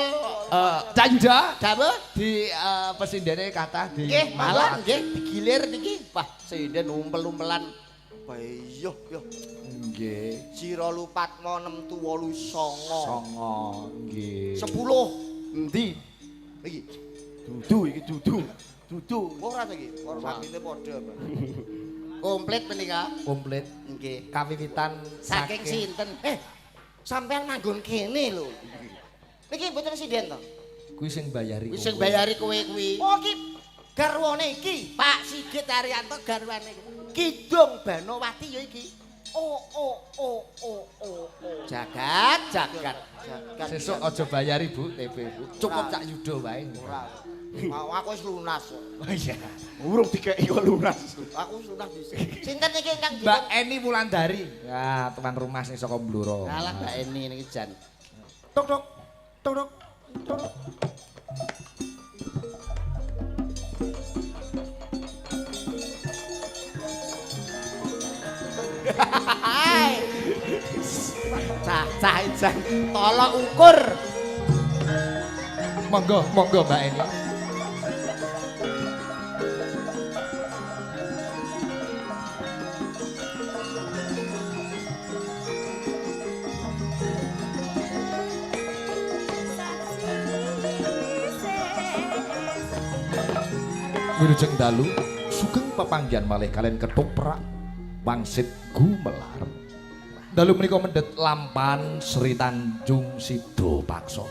[SPEAKER 1] Cak Yuda
[SPEAKER 2] Dawuh?
[SPEAKER 1] di pesindene kathah di
[SPEAKER 2] Nggih, malah nggih digilir niki. Wah, sinden umpel-umpelan.
[SPEAKER 3] Bayo yo.
[SPEAKER 1] nggih.
[SPEAKER 3] Sira lupatmo 6
[SPEAKER 1] Songo nggih.
[SPEAKER 3] 10.
[SPEAKER 2] Endi?
[SPEAKER 3] Iki.
[SPEAKER 2] Iki dudu.
[SPEAKER 3] Ora ta iki? Ora samine padha apa.
[SPEAKER 2] Komplit menika.
[SPEAKER 1] Komplit
[SPEAKER 2] Nggih.
[SPEAKER 1] kawiwitan
[SPEAKER 2] Saking sinten?
[SPEAKER 3] Sampean manggon kene lho. Niki mboten sinden to?
[SPEAKER 1] kuwi sing bayari.
[SPEAKER 2] Wis sing bayari kowe kuwi.
[SPEAKER 3] Oh iki garwane iki.
[SPEAKER 2] Pak Sigit Arianto garwane. Kidung Banowati ya iki.
[SPEAKER 3] Oh.
[SPEAKER 2] Jagat.
[SPEAKER 1] Sesuk aja bayari Bu, TP Bu. Cukup Cak Yuda wae.
[SPEAKER 3] Ora. Mau aku wis lunas.
[SPEAKER 1] Oh iya.
[SPEAKER 2] Urung dikeki kok lunas.
[SPEAKER 3] Aku lunas dhisik. Sinten iki Kang?
[SPEAKER 1] Mbak Eni Wulandari. Ya, teman rumah sing saka Bluro.
[SPEAKER 2] Kalah Mbak Eni niki jan.
[SPEAKER 1] Tok tok. Tok tok. Tok.
[SPEAKER 2] Cah jan tolok ukur.
[SPEAKER 1] Monggo Mbak Eni. Wilujeng dalu sugeng pepanggihan malih kalian ketoprak wangsit gumelar. Dalu menika mendhet lampan Sri Tanjung Sido Pakso.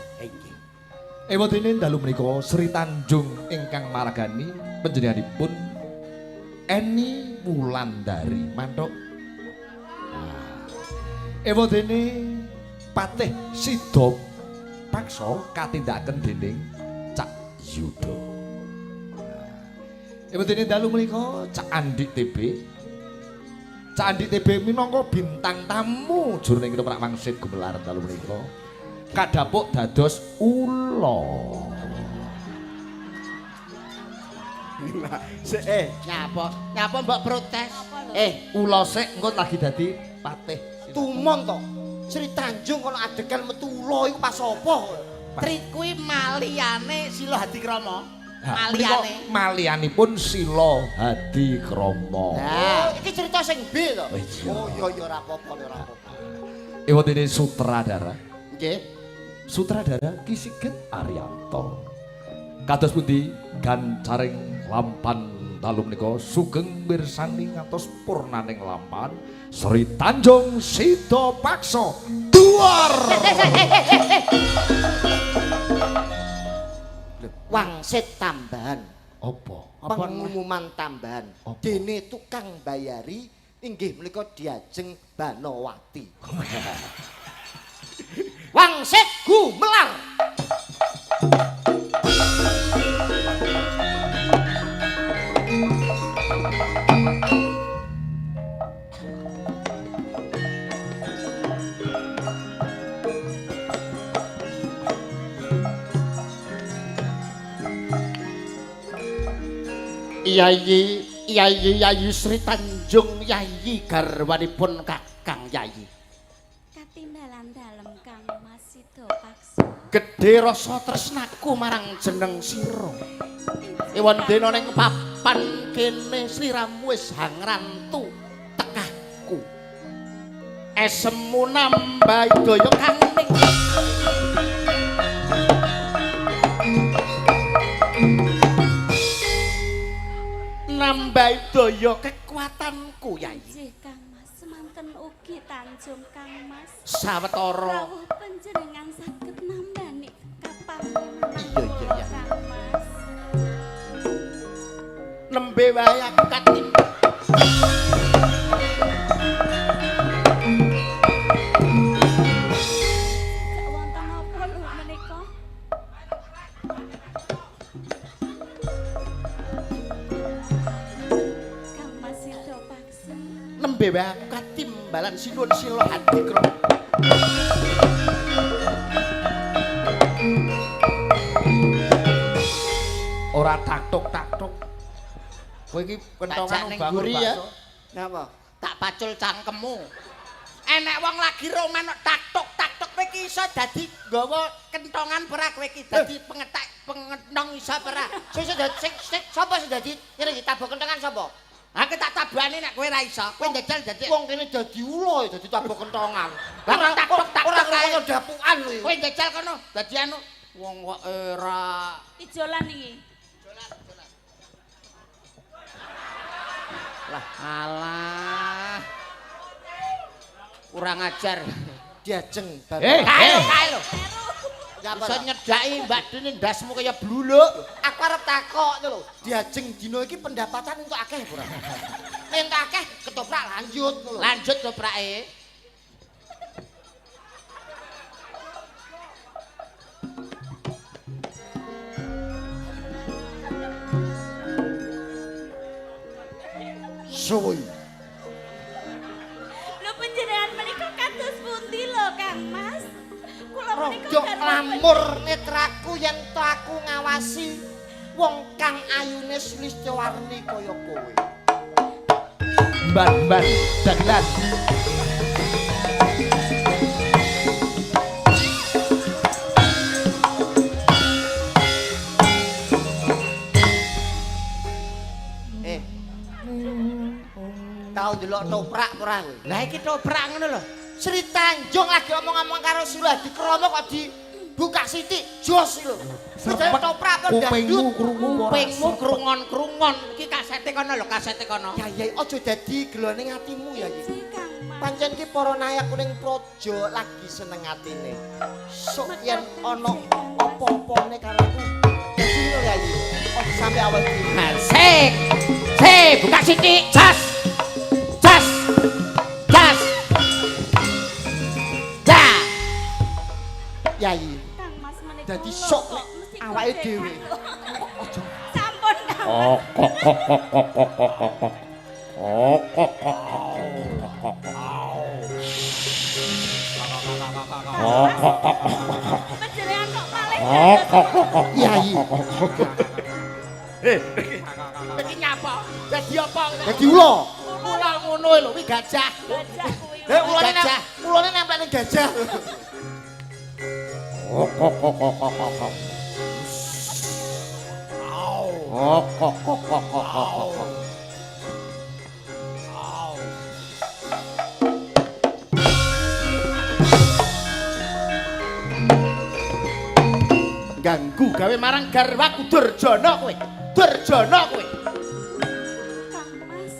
[SPEAKER 1] Ewetene dalu menika Sri Tanjung ingkang margani panjenenganipun Eni Wulandari mantuk. Ewetene Patih Sido Pakso katindaken dening Cak Yuda. Ewetene dalu menika Cak Andik TB. Cak Andik TB minangka bintang tamu jroning ketoprak wangsit gumelar dalu menika. Kadhapuk dados ula.
[SPEAKER 2] Nyapa mbok protes?
[SPEAKER 1] Ula sik engko lagi dadi patih.
[SPEAKER 3] Tumon to. Sri Tanjung kono adegan metu ula iku pas apa?
[SPEAKER 2] Trit kuwi maliyane Sila Hadikrama.
[SPEAKER 1] Maliane. Malianipun Sila Hadikrama.
[SPEAKER 3] Nah, iki cerita sing B to.
[SPEAKER 1] Oh
[SPEAKER 3] iya ora apa-apa ora apa-apa.
[SPEAKER 1] Ewetene sutradara.
[SPEAKER 2] Nggih.
[SPEAKER 1] Sutradara Ki Sigit Arianto. Kados pundi gancaring lampan dalu menika sugeng mirsani ngantos purnaning lampan Sri Tanjung Sido Pakso duar.
[SPEAKER 3] Wangsit tambahan.
[SPEAKER 1] Apa?
[SPEAKER 3] Pengumuman tambahan. Dene tukang bayari inggih menika Diajeng Banowati. Wangsit gumelar.
[SPEAKER 2] Yayi Sri Tanjung Yayi garwanipun Kakang Yayi.
[SPEAKER 4] Katindalan dalem Kang Mas Sida Paksa.
[SPEAKER 2] Gedhe rasa tresnaku marang jeneng sira. Ewan dina ning papan kene sliramu wis hangrantu tekahku. Esemu nambah daya kaning. Nambah daya kekuatanku Yayi.
[SPEAKER 4] Nggih Kang Mas, semanten ugi Tanjung Kang Mas.
[SPEAKER 2] Sawetara
[SPEAKER 4] Rawuh panjenengan saged nambani kapangenan
[SPEAKER 2] Iya.
[SPEAKER 4] Kang Mas.
[SPEAKER 2] nembe wae aku katim.
[SPEAKER 4] Gak wonten apa lho menika? Kang Mas Sida Paksa.
[SPEAKER 2] Nembe wae aku katimbalan sinuwun sila Handikra.
[SPEAKER 1] Ora taktuk-taktuk. Kowe iki kentongan
[SPEAKER 2] Tajak ning
[SPEAKER 1] bangun
[SPEAKER 2] mburi ya.
[SPEAKER 1] bakso.
[SPEAKER 3] Napa?
[SPEAKER 2] Tak pacul cangkemmu. Enek wong lagi roman taktuk-taktuk kowe iki iso dadi nggawa kentongan ora kowe iki dadi pengetek pengetong iso ora.
[SPEAKER 3] Sing sapa sing dadi kira ditabok kentengan sapa?
[SPEAKER 2] Aku tak tabani nek kowe ora iso. Kowe njajal dadi
[SPEAKER 3] Wong kene dadi ula ya dadi tabok kentongan.
[SPEAKER 2] Ora taktuk-taktuk
[SPEAKER 3] ora
[SPEAKER 2] kae.
[SPEAKER 3] ngono dapukan lho.
[SPEAKER 2] Kowe njajal kono dadi anu wong kok ora
[SPEAKER 4] Ijolan iki.
[SPEAKER 2] lah alah. Kurang ajar.
[SPEAKER 3] Diajeng
[SPEAKER 2] Kae lho.
[SPEAKER 3] Ya apa?
[SPEAKER 2] Iso nyedaki Mbak Dene ndasmu kaya bluluk.
[SPEAKER 3] Aku arep takok itu lho. Diajeng dina iki pendapatan entuk akeh ora? Nek entuk akeh ketoprak lanjut lho.
[SPEAKER 2] Lanjut coprake.
[SPEAKER 3] Suwi.
[SPEAKER 4] Lho panjenengan menika kados pundi lho Kang Mas? Kula menika
[SPEAKER 3] Rodok
[SPEAKER 4] garwa
[SPEAKER 3] lamur netraku yen to aku ngawasi wong kang ayune Listiwarni kaya kowe.
[SPEAKER 1] Mban-mban dagelan.
[SPEAKER 3] Tau delok toprak ora kowe?
[SPEAKER 2] Lah iki toprak ngono lho.
[SPEAKER 3] Sri Tanjung lagi omong-omong karo Sula di kromo kok dibuka sithik jos lho. Sedaya toprak kok
[SPEAKER 1] Kupingmu krungu ora?
[SPEAKER 2] Kupingmu krungon-krungon. Iki kasete kono lho, kasete kono.
[SPEAKER 3] Ya ya aja dadi gelone atimu ya iki.
[SPEAKER 4] Nggih Kang Mas.
[SPEAKER 3] Pancen ki para nayak kuning praja lagi seneng atine. Sok yen ana apa-apane karo aku. Dadi ngono ya iki. Ojo sampe awal iki.
[SPEAKER 2] Nah, sik. Sik, buka sithik. Jas. Jas. Jas. Ja.
[SPEAKER 3] Yai.
[SPEAKER 4] Kang Mas menika.
[SPEAKER 3] Dadi
[SPEAKER 4] kula
[SPEAKER 3] sok
[SPEAKER 4] kok
[SPEAKER 3] nek
[SPEAKER 4] mesti
[SPEAKER 3] awake
[SPEAKER 4] gojek,
[SPEAKER 3] dhewe.
[SPEAKER 4] Kang.
[SPEAKER 3] Ojo.
[SPEAKER 4] Sampun Kang Mas. Panjenengan kok malih dados
[SPEAKER 3] Yai.
[SPEAKER 2] Iki nyapa? Dadi apa?
[SPEAKER 3] Dadi ula.
[SPEAKER 2] Ula ngono lho, kuwi gajah.
[SPEAKER 4] gajah kuwi.
[SPEAKER 2] Gajah.
[SPEAKER 3] Ulane nempel ning gajah.
[SPEAKER 2] Ganggu gawe marang garwaku Durjana kowe. Durjana kowe.
[SPEAKER 4] Kang Mas,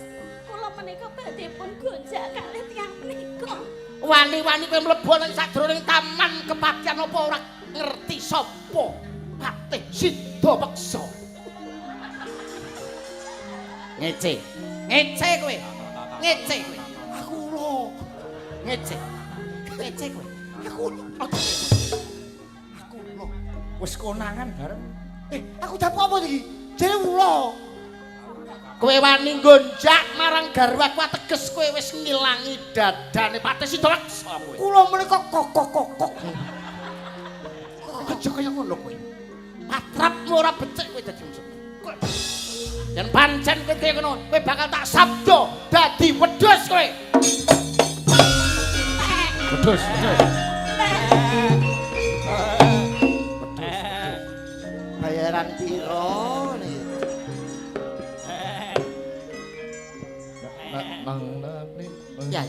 [SPEAKER 4] kula menika badhe pun gonjak kalih tiyang menika.
[SPEAKER 2] Wani-wani kowe mlebu nang sadroning taman kepatihan apa ora ngerti sapa Patih Sida Peksa. Ngece. Ngece kowe. Ngece kowe.
[SPEAKER 3] Aku ula.
[SPEAKER 2] Ngece. Ngece kowe.
[SPEAKER 3] Aku ula. Aku ula.
[SPEAKER 1] Wis konangan bareng.
[SPEAKER 3] Aku dapo apa iki? Jare ula.
[SPEAKER 2] Kowe wani gonjak marang garwaku ateges kowe wis ngilangi dadane Patih Sida Peksa kowe.
[SPEAKER 3] Kula menika kokok.
[SPEAKER 2] Aja kaya ngono kowe. Patrapmu ora becik kowe dadi musuh. Yen pancen kowe ngono, kowe bakal tak sabda dadi wedhus kowe.
[SPEAKER 1] Wedhus.
[SPEAKER 3] Bayaran piro nih?
[SPEAKER 2] Ya.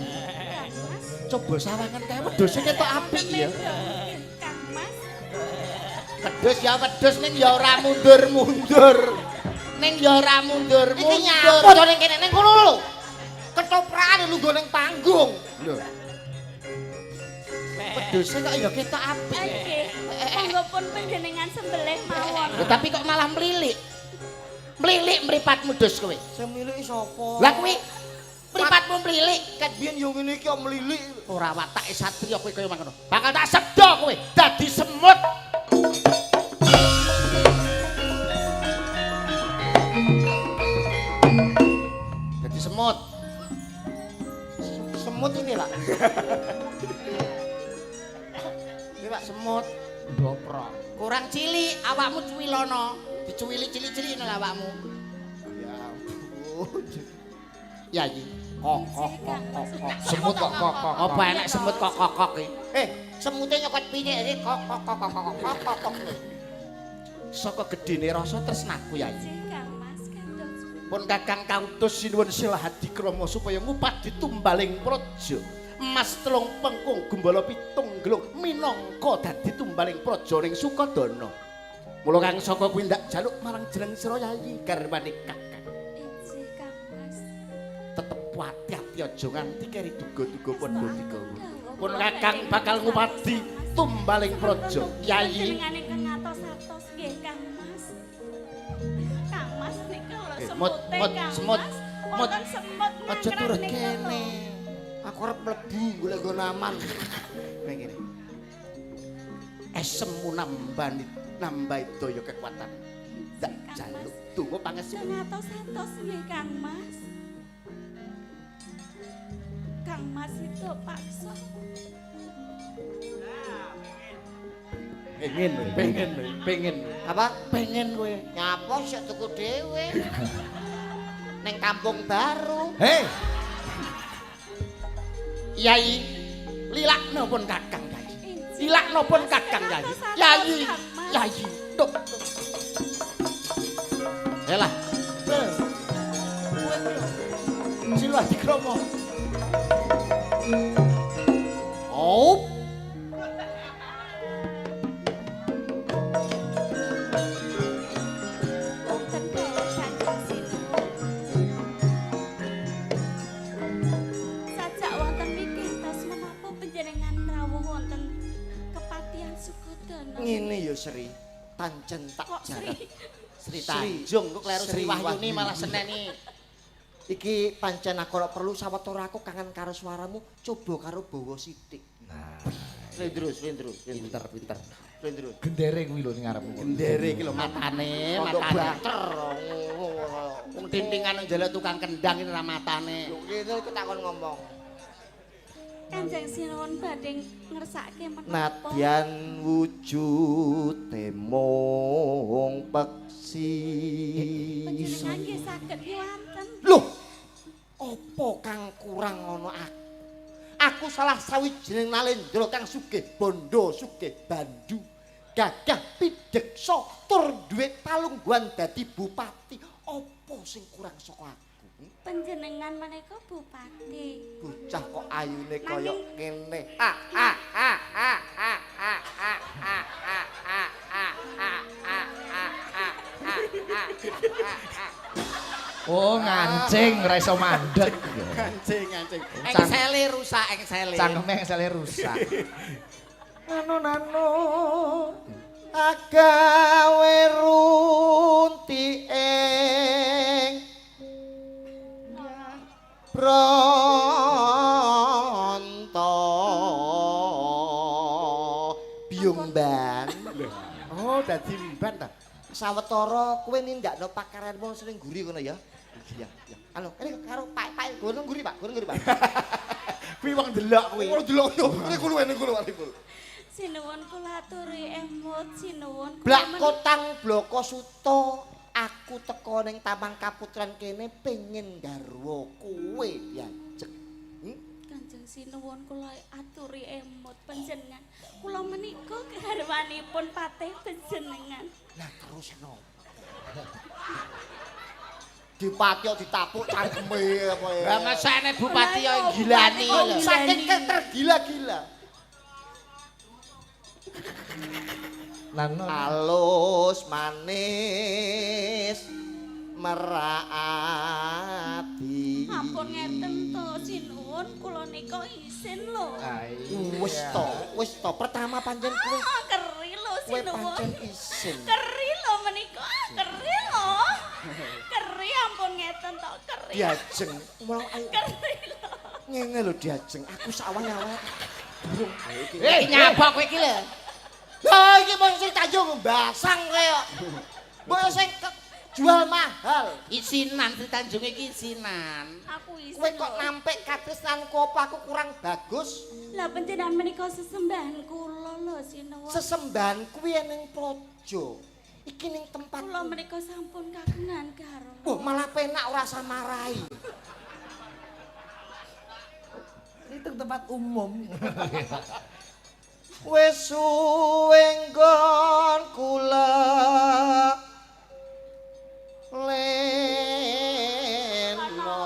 [SPEAKER 2] Coba sawangan kae wedhus ketok apik ya.
[SPEAKER 4] Kang Mas.
[SPEAKER 2] Wedhus ning ya ora mundur-mundur. Ning ya ora mundur-mundur.
[SPEAKER 3] Iki nyapa to ning kene ning kono lho. Ketoprakane lungguh ning panggung.
[SPEAKER 2] Lho. Wedhuse kok ya ketok apik.
[SPEAKER 4] Nggih. Monggo pun panjenengan sembelih mawon.
[SPEAKER 2] Lho tapi kok malah mlilik. Mlilik mripatmu dus kowe.
[SPEAKER 3] Sing miliki sapa?
[SPEAKER 2] Lah kuwi mripatmu mlilik.
[SPEAKER 3] Ket biyen yo ngene iki kok melilik.
[SPEAKER 2] Ora watake satriya kowe kaya mangkono. Bakal tak sebda kowe dadi semut. Dadi semut.
[SPEAKER 3] Semut ini, Pak.
[SPEAKER 2] Iki Pak semut.
[SPEAKER 1] Dopro.
[SPEAKER 2] Kurang cilik awakmu cuwilono. Dicuwili cilik-cilik nang awakmu.
[SPEAKER 3] Ya ampun.
[SPEAKER 2] Ya iki.
[SPEAKER 3] Kok.
[SPEAKER 1] Semut kok.
[SPEAKER 2] Apa enak semut kok iki?
[SPEAKER 3] Semute nyokot piye iki kok.
[SPEAKER 2] Saka gedene rasa tresnaku ya iki.
[SPEAKER 4] Kang Mas kandos.
[SPEAKER 2] Pun kakang kautus sinuwun silahadi krama supaya ngupat ditumbaling praja. Emas telung pengkung gembala pitung gelung minangka dadi tumbaling praja ning Sukadana. Mula kang saka kuwi ndak jaluk marang jeneng sira Yayi garwane kakang.
[SPEAKER 4] Injih Kang Mas.
[SPEAKER 2] Tetep ati-ati aja nganti keri duga-duga padha digawa. Pun kakang bakal ngupati tumbaling praja. Yayi
[SPEAKER 4] Panjenengane kang atos-atos nggih Kang Mas. Kang Mas nika lho
[SPEAKER 2] mut,
[SPEAKER 4] semute
[SPEAKER 2] mut,
[SPEAKER 4] Kang
[SPEAKER 2] semut,
[SPEAKER 4] Mas.
[SPEAKER 2] mut.
[SPEAKER 4] Wonten semut
[SPEAKER 2] aja
[SPEAKER 4] nyangkrak
[SPEAKER 2] turut
[SPEAKER 4] nika
[SPEAKER 2] kene.
[SPEAKER 4] lho.
[SPEAKER 3] Aku arep mlebu golek nggon aman. Ning kene.
[SPEAKER 2] Esemu nambahi daya kekuatan. Ndak jaluk donga pangestu.
[SPEAKER 4] Kang atos-atos nggih Kang Mas. Kang Mas itu paksa.
[SPEAKER 2] Pengen.
[SPEAKER 3] Apa?
[SPEAKER 2] Pengen kowe.
[SPEAKER 3] Nyapa sik tuku dhewe. Ning Kampung Baru.
[SPEAKER 1] Hei,
[SPEAKER 2] Yai, lilakno pun kakang Yai.
[SPEAKER 4] Injih,
[SPEAKER 2] Lilakno pun
[SPEAKER 4] Mas,
[SPEAKER 2] kakang
[SPEAKER 4] kang
[SPEAKER 2] Yai.
[SPEAKER 4] atos-atos,
[SPEAKER 2] Yai,
[SPEAKER 4] Kang Mas.
[SPEAKER 2] Yai. Tuk. Elah. Silah dikromo. Oh.
[SPEAKER 4] Wonten daerah Kanjeng Sinuwun. Sajak wonten wikitos menapa panjenengan rawuh wonten kepatihan Sukadana.
[SPEAKER 3] Ngene ya Sri. Pancen tak
[SPEAKER 4] Kok
[SPEAKER 3] jarak.
[SPEAKER 4] Sri?
[SPEAKER 2] Sri Tanjung kok kleru Sri
[SPEAKER 3] Sri
[SPEAKER 2] Wahyuni
[SPEAKER 3] Wahyuni.
[SPEAKER 2] malah seneni.
[SPEAKER 3] Iki pancen aku ora perlu sawetara aku kangen karo swaramu, coba karo bawa sithik.
[SPEAKER 1] nah,
[SPEAKER 3] Lendrus.
[SPEAKER 2] Pinter.
[SPEAKER 3] Lendrus.
[SPEAKER 1] gendere kuwi lho ning ngarepmu.
[SPEAKER 2] Gendere iki lho matane.
[SPEAKER 3] Pondok Bater.
[SPEAKER 2] Wong tintingan nang jala tukang kendang iki ra matane.
[SPEAKER 3] Lho ngene iki takon ngomong.
[SPEAKER 4] Kanjeng Sinuwun badhe ngersake menapa?
[SPEAKER 3] Nadyan wujute mung peksi.
[SPEAKER 4] Panjenengan nggih saged piwanten.
[SPEAKER 3] Loh, apa kang kurang ana aku? Aku salah sawijining nalendra kang sugih bondo, sugih bandu, gagah pidheksa tur duwe palungguhan dadi bupati. Apa sing kurang saka aku?
[SPEAKER 4] Panjenengan menika bupati.
[SPEAKER 3] Bocah kok ayune kaya
[SPEAKER 4] Nanging-
[SPEAKER 3] ngene.
[SPEAKER 1] Oh, ngancing ora iso mandeg.
[SPEAKER 2] Kancing.
[SPEAKER 1] Cang-
[SPEAKER 2] Engsele rusak engsele.
[SPEAKER 1] Cangkeme sele rusak.
[SPEAKER 3] Nano agawe runti ing pronto biumban.
[SPEAKER 2] Oh, dadi mban ta.
[SPEAKER 3] Sawetara kowe nindakno pakaranmu sering guri ngono ya. Iya. Anu, kene karo Pak gunung guri, Pak.
[SPEAKER 2] Kuwi wong delok kuwi.
[SPEAKER 3] Ora delok yo. Kene kulo.
[SPEAKER 4] Sinuwun kula aturi emut sinuwun.
[SPEAKER 3] Blak kotang bloko suto aku teko ning Taman Kaputren kene pengen garwa kowe Diajeng.
[SPEAKER 4] Kanjeng Sinuwun kula aturi emut panjenengan. Kula menika garwanipun patih panjenengan.
[SPEAKER 3] Lah terus no. Dipati kok ditapuk cangkeme apa ya.
[SPEAKER 2] Lah masane bupati yo gilani lho.
[SPEAKER 3] Saking tergila-gila.
[SPEAKER 1] Lan
[SPEAKER 3] Halus manis merati.
[SPEAKER 4] Ampun ngeten to Sinuwun kula nika isin lho.
[SPEAKER 3] Wis to pertama pancen kowe
[SPEAKER 4] Keri lho
[SPEAKER 3] kowe
[SPEAKER 4] Sinuwun.
[SPEAKER 3] pancen isin.
[SPEAKER 4] Keri lho menika, keri lho. Keri ampun ngeten to, keri.
[SPEAKER 3] Diajeng mau ayo
[SPEAKER 4] Keri lho.
[SPEAKER 3] ngene lho Diajeng aku sawang-awang. Burung ayo iki.
[SPEAKER 2] Nyapa kowe iki lho.
[SPEAKER 3] Lah iki mung sing Tanjung Basang kaya. Mbok sing jual mahal.
[SPEAKER 2] Isinan Sri Tanjung iki isinan.
[SPEAKER 4] Aku isin.
[SPEAKER 3] Kowe kok
[SPEAKER 4] lho.
[SPEAKER 3] nampik katresnanku apa aku kurang bagus?
[SPEAKER 4] Lah panjenengan menika sesembahan kula lho Sinuwun.
[SPEAKER 3] Sesembahan kuwi ning praja. Iki ning tempat.
[SPEAKER 4] Kula menika sampun kagungan garwa.
[SPEAKER 3] Oh, malah penak ora samarai.
[SPEAKER 1] itu tempat umum.
[SPEAKER 3] Wis suwe nggon kula leno.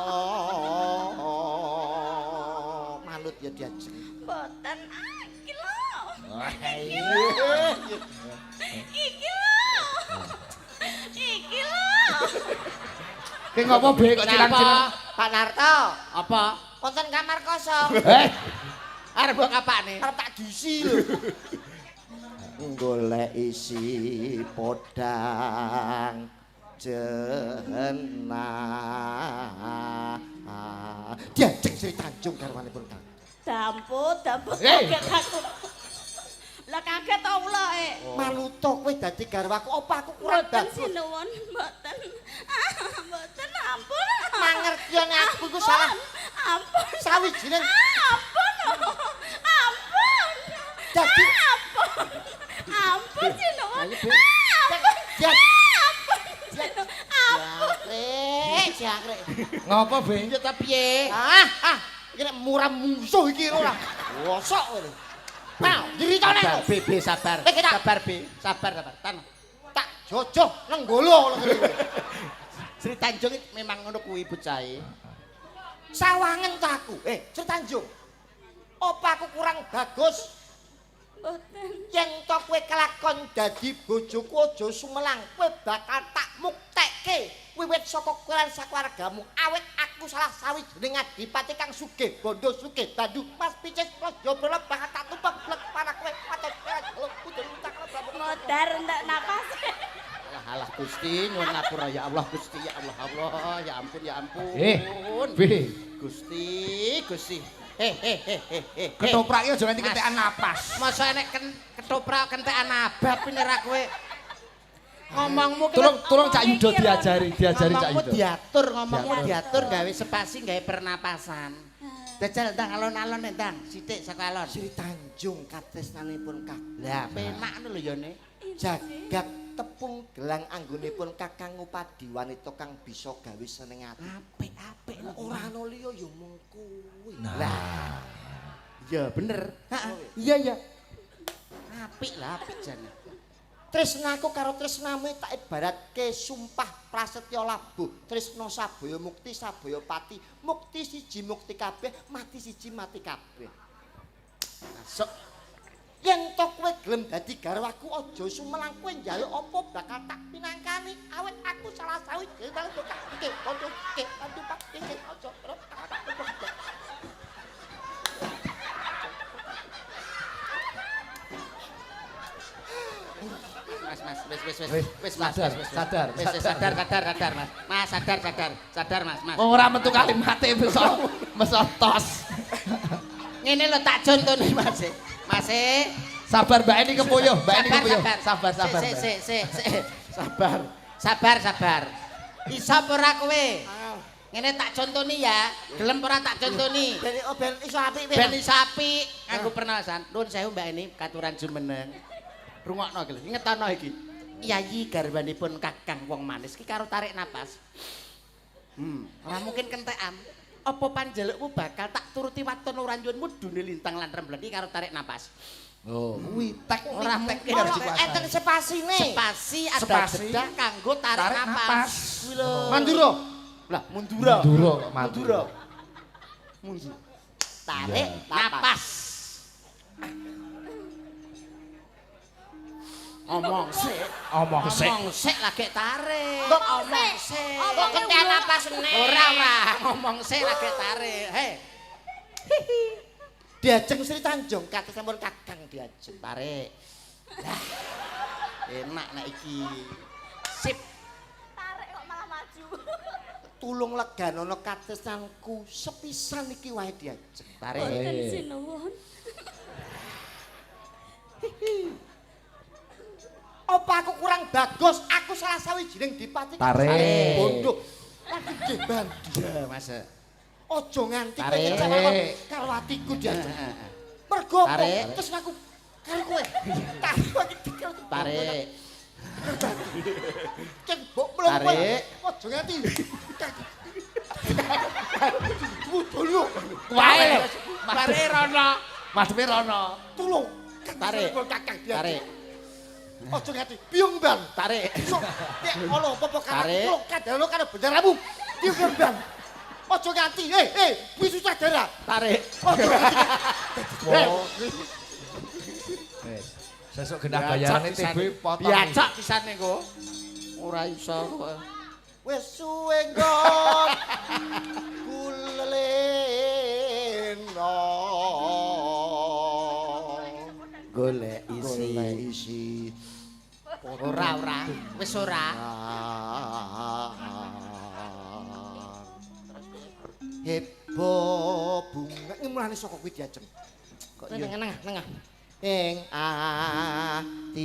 [SPEAKER 3] Manut ya Diajeng.
[SPEAKER 4] Boten iki lho.
[SPEAKER 3] Iya.
[SPEAKER 4] Iki lho. Iki lho.
[SPEAKER 1] Ki ngopo be kok cilang-cilang?
[SPEAKER 3] Pak Narto,
[SPEAKER 2] Apa?
[SPEAKER 3] wonten kamar kosong.
[SPEAKER 2] Arep mbok kapane?
[SPEAKER 3] Arep tak diisi lho. Golek isi podang jenah. Diajeng Sri Tanjung garwanipun Kang.
[SPEAKER 4] Damput
[SPEAKER 1] Hei.
[SPEAKER 4] kaget aku. Lah kaget to ula
[SPEAKER 3] Maluto kowe dadi garwaku apa aku kurang
[SPEAKER 4] Mboten
[SPEAKER 3] bagus?
[SPEAKER 4] Sinuwun, mboten. Mboten ampun.
[SPEAKER 3] Mangertiane aku iku salah
[SPEAKER 4] Ampun.
[SPEAKER 3] sawijining
[SPEAKER 4] Ampun. Ampun.
[SPEAKER 3] dadi
[SPEAKER 4] Ampun Sinuwun.
[SPEAKER 3] jangkrik.
[SPEAKER 1] Ngopo be?
[SPEAKER 2] Yo ta piye?
[SPEAKER 3] Iki nek muram musuh iki ora. Wosok kowe. Nah, diritone.
[SPEAKER 2] Sabar, Be, sabar.
[SPEAKER 3] Eh, kita-
[SPEAKER 2] Sabar, Be. Sabar. Tan.
[SPEAKER 3] Tak jojoh nang golo ngene.
[SPEAKER 2] Sri Tanjung iki memang ngono kuwi bocahe.
[SPEAKER 3] Sawangen ta aku. Sri Tanjung. Apa aku kurang bagus?
[SPEAKER 4] Mboten.
[SPEAKER 3] Yen to kowe kelakon dadi bojoku aja sumelang, kowe bakal tak muktekke wiwit saka kowe lan sakeluargamu. Awit aku salah sawijining adipati kang sugih, bondo sugih, bandu Mas Picis Praja Bala bakal tak tumpek blek para kowe patos kalau kudu tak
[SPEAKER 4] Modar ndak napas.
[SPEAKER 2] Alah Gusti, nyuwun ngapura ya Allah Gusti, ya Allah Allah, ya ampun ya ampun.
[SPEAKER 1] Be.
[SPEAKER 2] Gusti.
[SPEAKER 1] Ketoprak iki aja nganti ketekan napas.
[SPEAKER 2] Masa nek ketoprak kentekan abab ini ra kowe. Ngomongmu ki
[SPEAKER 1] Tolong Cak Yudo diajari Cak
[SPEAKER 2] ngomongmu
[SPEAKER 1] Yudo.
[SPEAKER 2] ngomongmu diatur gawe spasi gawe pernapasan. Dajal ndang alon-alon ndang, sithik saka alon.
[SPEAKER 3] Sri Tanjung katresnanipun Kang.
[SPEAKER 2] Lah penak ngono lho ya ne.
[SPEAKER 3] Jagat tepung gelang anggonipun Kakang Upadi wanita kang bisa gawe seneng ati.
[SPEAKER 2] Apik-apik
[SPEAKER 3] Ora ana liya ya mung kuwi.
[SPEAKER 2] Lah. Ya bener. Iya. Apik jane.
[SPEAKER 3] Tresnaku karo tresnamu tak ibaratke sumpah prasetya labuh. Tresna sabaya mukti sabaya pati. Mukti siji mukti kabeh, mati siji mati kabeh.
[SPEAKER 2] Masuk.
[SPEAKER 3] Yen to kowe gelem dadi garwaku aja sumelang kowe njaluk apa bakal tak pinangkani. Awit aku salah sawijining kang iki kanca iki kanca Pak iki aja terus tak tumpek.
[SPEAKER 1] Sadar.
[SPEAKER 2] Mas, sadar Mas.
[SPEAKER 1] Ora metu kalimate meso tos.
[SPEAKER 2] Ngene lho tak contone Mas. Mas.
[SPEAKER 1] Sabar Mbak Eni kepuyuh, Sabar.
[SPEAKER 2] Sabar. Iso apa ora kowe? Ngene tak contoni ya. Gelem ora tak contoni.
[SPEAKER 3] Ben iso apik
[SPEAKER 2] Ben iso apik nganggo pernapasan. Nuwun sewu Mbak Eni katuran jumeneng. Rungokno iki lho, ngetono iki. Yayi garwanipun Kakang Wong Manis ki karo tarik napas. Ora mungkin kentekan. Apa panjalukmu bakal tak turuti waton ora nyuwunmu dune lintang lan rembleng iki karo tarik napas.
[SPEAKER 1] Oh, kuwi tek
[SPEAKER 2] Ora mungkin
[SPEAKER 3] Ora
[SPEAKER 2] harus dikuasai.
[SPEAKER 3] enten spasine.
[SPEAKER 2] Spasi ada
[SPEAKER 1] Spasi.
[SPEAKER 2] jeda kanggo tarik napas. Kuwi lho.
[SPEAKER 3] Mandura.
[SPEAKER 2] Lah mundura.
[SPEAKER 1] Mandura kok mandura.
[SPEAKER 2] Mundur.
[SPEAKER 3] Tarik
[SPEAKER 2] Napas. Omong sik.
[SPEAKER 1] Omong sik.
[SPEAKER 2] Omong sik lagi tarik.
[SPEAKER 3] Kok
[SPEAKER 2] Omong sik.
[SPEAKER 3] Kok kentekan napas ne?
[SPEAKER 2] Ora. Ngomong sik lagi tarik. Hei.
[SPEAKER 3] Diajeng Sri Tanjung kate sampun Kakang diajeng.
[SPEAKER 2] Tarik. Lah. Enak nek iki. Sip.
[SPEAKER 4] Tarik kok malah maju.
[SPEAKER 3] Tulung leganono katesanku sepisan iki wae diajeng.
[SPEAKER 2] Tarik.
[SPEAKER 4] Boten sinuwun.
[SPEAKER 3] Apa aku kurang bagus? Aku salah sawijining dipati.
[SPEAKER 1] Tarik.
[SPEAKER 3] Bondo. Lagi nggih Bandi.
[SPEAKER 2] Ya, Mas.
[SPEAKER 3] Aja nganti
[SPEAKER 2] Tarik.
[SPEAKER 3] kecewa karo atiku diajeng. Mergo apa?
[SPEAKER 2] Tarik.
[SPEAKER 3] Terus aku karo kowe. Tarik.
[SPEAKER 2] Tarik.
[SPEAKER 3] Cek mbok mlung kowe.
[SPEAKER 2] Tarik.
[SPEAKER 3] Aja nganti. Dulu.
[SPEAKER 2] Wae lho. Tarik rono.
[SPEAKER 1] Madhepe rono.
[SPEAKER 3] Tulung.
[SPEAKER 2] Tarik.
[SPEAKER 3] Kakang diajeng.
[SPEAKER 2] Tarik.
[SPEAKER 3] Aja nganti biung Bang.
[SPEAKER 2] Tarik.
[SPEAKER 3] Sok nek ana apa-apa
[SPEAKER 2] Tarik.
[SPEAKER 3] karo kadalo karo benderamu. Biung Bang. Aja nganti. Bisu sadara.
[SPEAKER 2] Tarik.
[SPEAKER 3] Aja nganti.
[SPEAKER 1] Wis. Sesuk genah bayarane TB potong.
[SPEAKER 2] Biacak pisane kok. Ora iso kok.
[SPEAKER 3] Wis suwe nggon kuleleno.
[SPEAKER 2] Golek
[SPEAKER 3] Golek isi.
[SPEAKER 2] Ora. Wis ora.
[SPEAKER 3] Hebo bunga ngimulane saka kuwi diajeng. Kok nengah. Ing atiku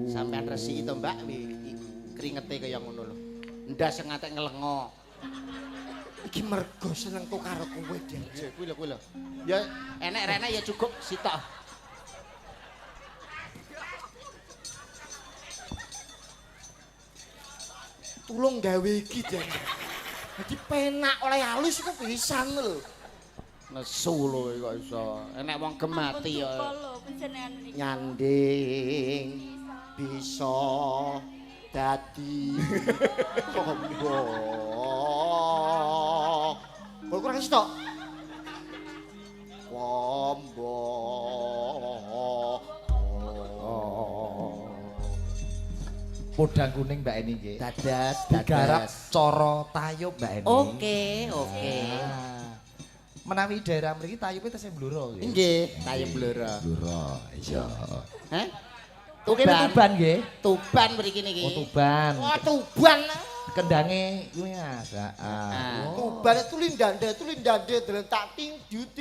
[SPEAKER 2] Sampeyan resiki to, Mbak, kringete kaya ngono lho. Ndas sing ngatek ngelengo.
[SPEAKER 3] iki mergo senengku karo kowe diajeng.
[SPEAKER 2] Kuwi lho. Ya enek rene ya cukup sitok.
[SPEAKER 3] Tulung gawe iki diajeng. Dadi penak oleh halus iku pisan lho.
[SPEAKER 2] Nesu lho kok iso. Enek wong gemati ya.
[SPEAKER 4] Lho panjenengan niki.
[SPEAKER 3] Nyanding bisa dadi kombo. Kok kurang istok? Kombo.
[SPEAKER 1] Podang kuning Mbak Eni nggih.
[SPEAKER 2] Dadas,
[SPEAKER 1] Digarap cara tayub Mbak Eni.
[SPEAKER 2] Oke.
[SPEAKER 1] Ah. Menawi daerah mriki tayube tesih bluro nggih.
[SPEAKER 2] Nggih, tayem bloro.
[SPEAKER 1] Bluro, iya.
[SPEAKER 2] Heh?
[SPEAKER 1] Oke, Tuban nggih.
[SPEAKER 2] Tuban mriki niki.
[SPEAKER 1] Oh, Tuban.
[SPEAKER 3] Oh, Tuban.
[SPEAKER 1] Kendange kuwi ada.
[SPEAKER 3] Tuban tulindande delentak ting dut.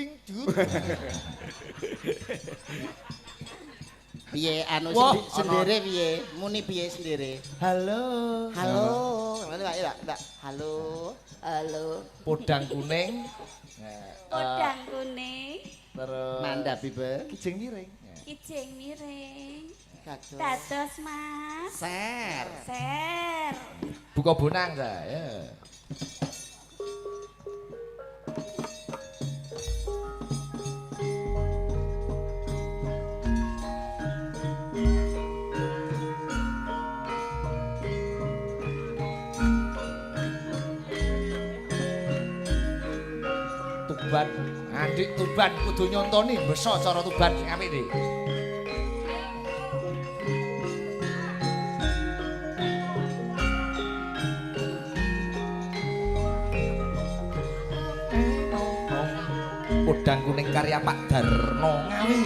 [SPEAKER 2] Piye anu
[SPEAKER 1] Wah,
[SPEAKER 2] sendiri piye? Muni piye sendiri?
[SPEAKER 1] Halo.
[SPEAKER 3] Ngene Pak, ya, Mbak. Halo.
[SPEAKER 1] Podang kuning.
[SPEAKER 4] Podang kuning,
[SPEAKER 1] Terus
[SPEAKER 2] Mandhapi be.
[SPEAKER 1] kijing miring.
[SPEAKER 4] kijing miring.
[SPEAKER 3] Dados.
[SPEAKER 4] Dados Mas.
[SPEAKER 2] Ser.
[SPEAKER 4] Ser.
[SPEAKER 1] Buka bonang saya. Tuban, adik Tuban kudu nyontoni beso cara Tuban sing apik iki. Podang kuning karya Pak Darno Ngawi.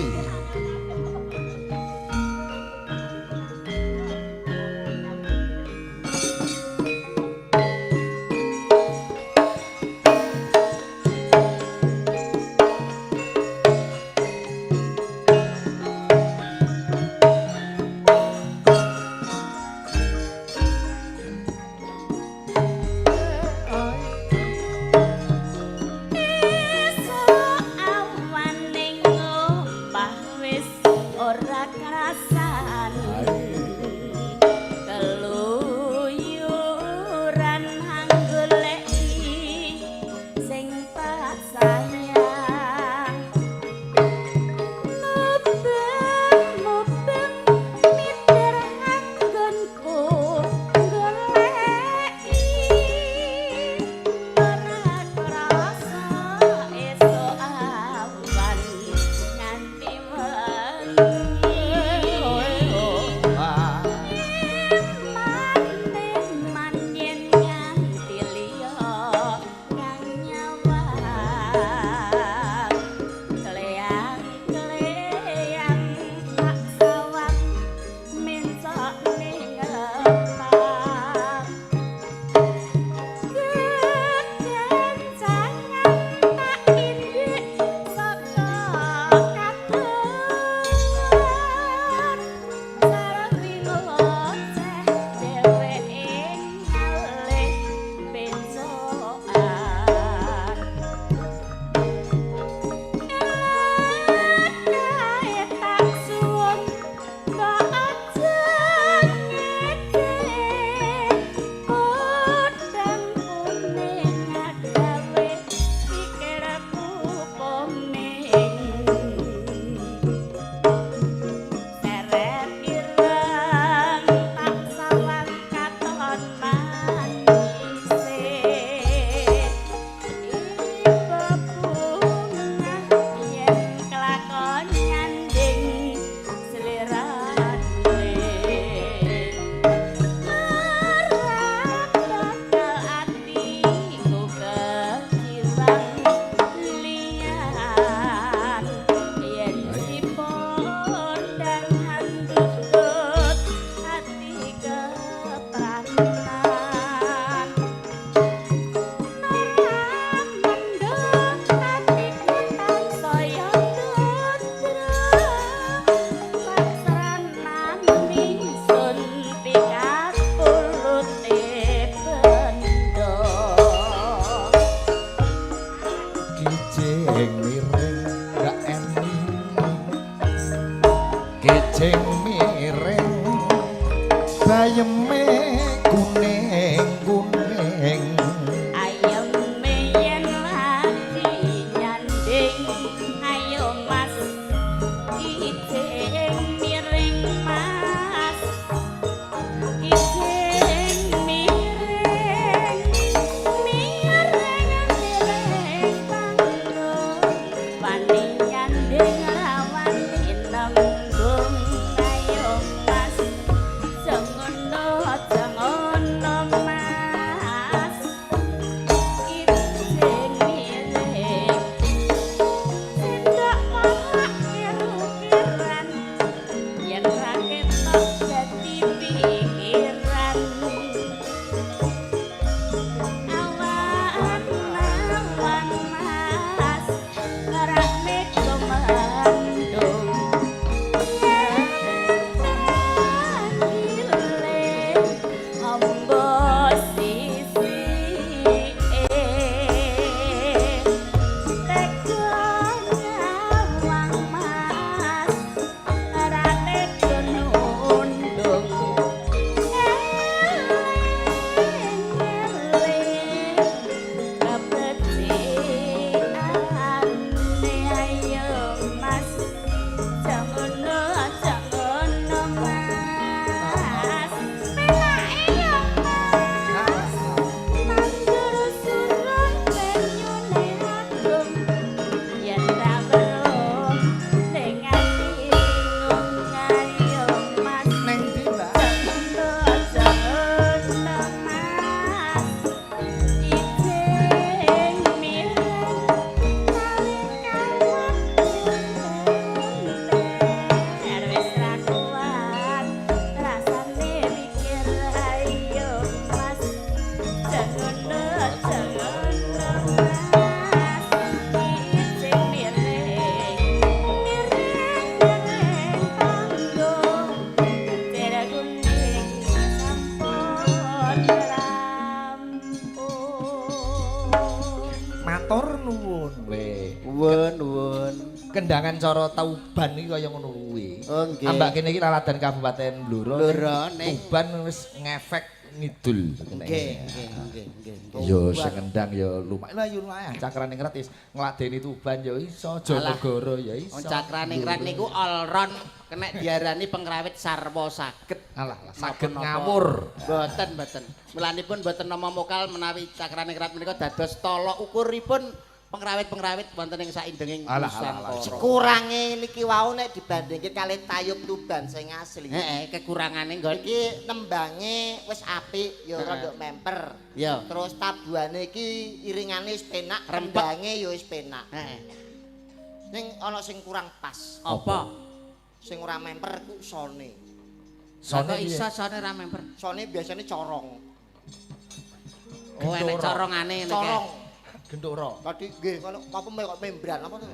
[SPEAKER 4] Esuk awan ning omah
[SPEAKER 1] ayeme kuning-kuning
[SPEAKER 4] Ayam yen lagi nyanding ayo mas ijeng miring mas ijeng miring miring panggung wani nyanding rawan tinembung ayo mas jangono jangono mas ijeng miring sendak marak kiru-kiran yen ra ketok dadi pikiran awan-awan mas rame komandung yen ombo sisi Wang mas rane gunundung ayo mas jangono jangono mas penake yo mas nandur suruh benyune agung yen ra weruh dengan bingung ayo mas
[SPEAKER 1] neng ndi mbak
[SPEAKER 4] jangono mas ijeng mireng kawin wis ra kuat rasane mikir ayo mas jangono jangono mas ijeng mireng mireng panggung tera kuning sampun rampung
[SPEAKER 1] matur nuwun we
[SPEAKER 3] Nuwun.
[SPEAKER 1] kendangan cara Tauban iki kaya ngono kuwi
[SPEAKER 3] Oh nggih.
[SPEAKER 1] ambak kene iki laladan Kabupaten Blora
[SPEAKER 3] Blora, ning.
[SPEAKER 1] Tuban wis ngefek ngidul
[SPEAKER 3] Nggih.
[SPEAKER 1] yo sing ngendang yo lumayan lah yo lumayan cakrane gratis ngladeni Tuban yo iso Jonegoro ya iso
[SPEAKER 2] Cakrane ngrat niku all-round kena diarani pengrawit sarwa saged.
[SPEAKER 1] alah saged
[SPEAKER 2] Napa-napa.
[SPEAKER 1] ngawur
[SPEAKER 2] Mboten. Mulanipun mboten nama mokal menawi cakrane ngrat menika dados tolok ukuripun pengrawit-pengrawit wonten ing saindenging
[SPEAKER 1] Alah,
[SPEAKER 2] Nusantara.
[SPEAKER 3] Kurange niki wau nek dibandingke kali Tayub Tuban sing asli.
[SPEAKER 2] Heeh, kekurangane nggon
[SPEAKER 3] Iki nembange wis apik ya rada memper.
[SPEAKER 2] Ya.
[SPEAKER 3] Terus tabuhane iki iringane wis penak,
[SPEAKER 2] Rempet.
[SPEAKER 3] rembange ya wis penak.
[SPEAKER 2] Heeh.
[SPEAKER 3] Ning ana sing kurang pas.
[SPEAKER 2] Apa?
[SPEAKER 3] Sing ora memper ku sone.
[SPEAKER 2] Kok
[SPEAKER 1] Sone
[SPEAKER 2] iso sone ra memper?
[SPEAKER 3] Sone biasane corong.
[SPEAKER 2] Oh, enek corongane ngene
[SPEAKER 3] Corong.
[SPEAKER 1] gendora
[SPEAKER 3] Tadi nggih kalau apa kok membran apa tuh?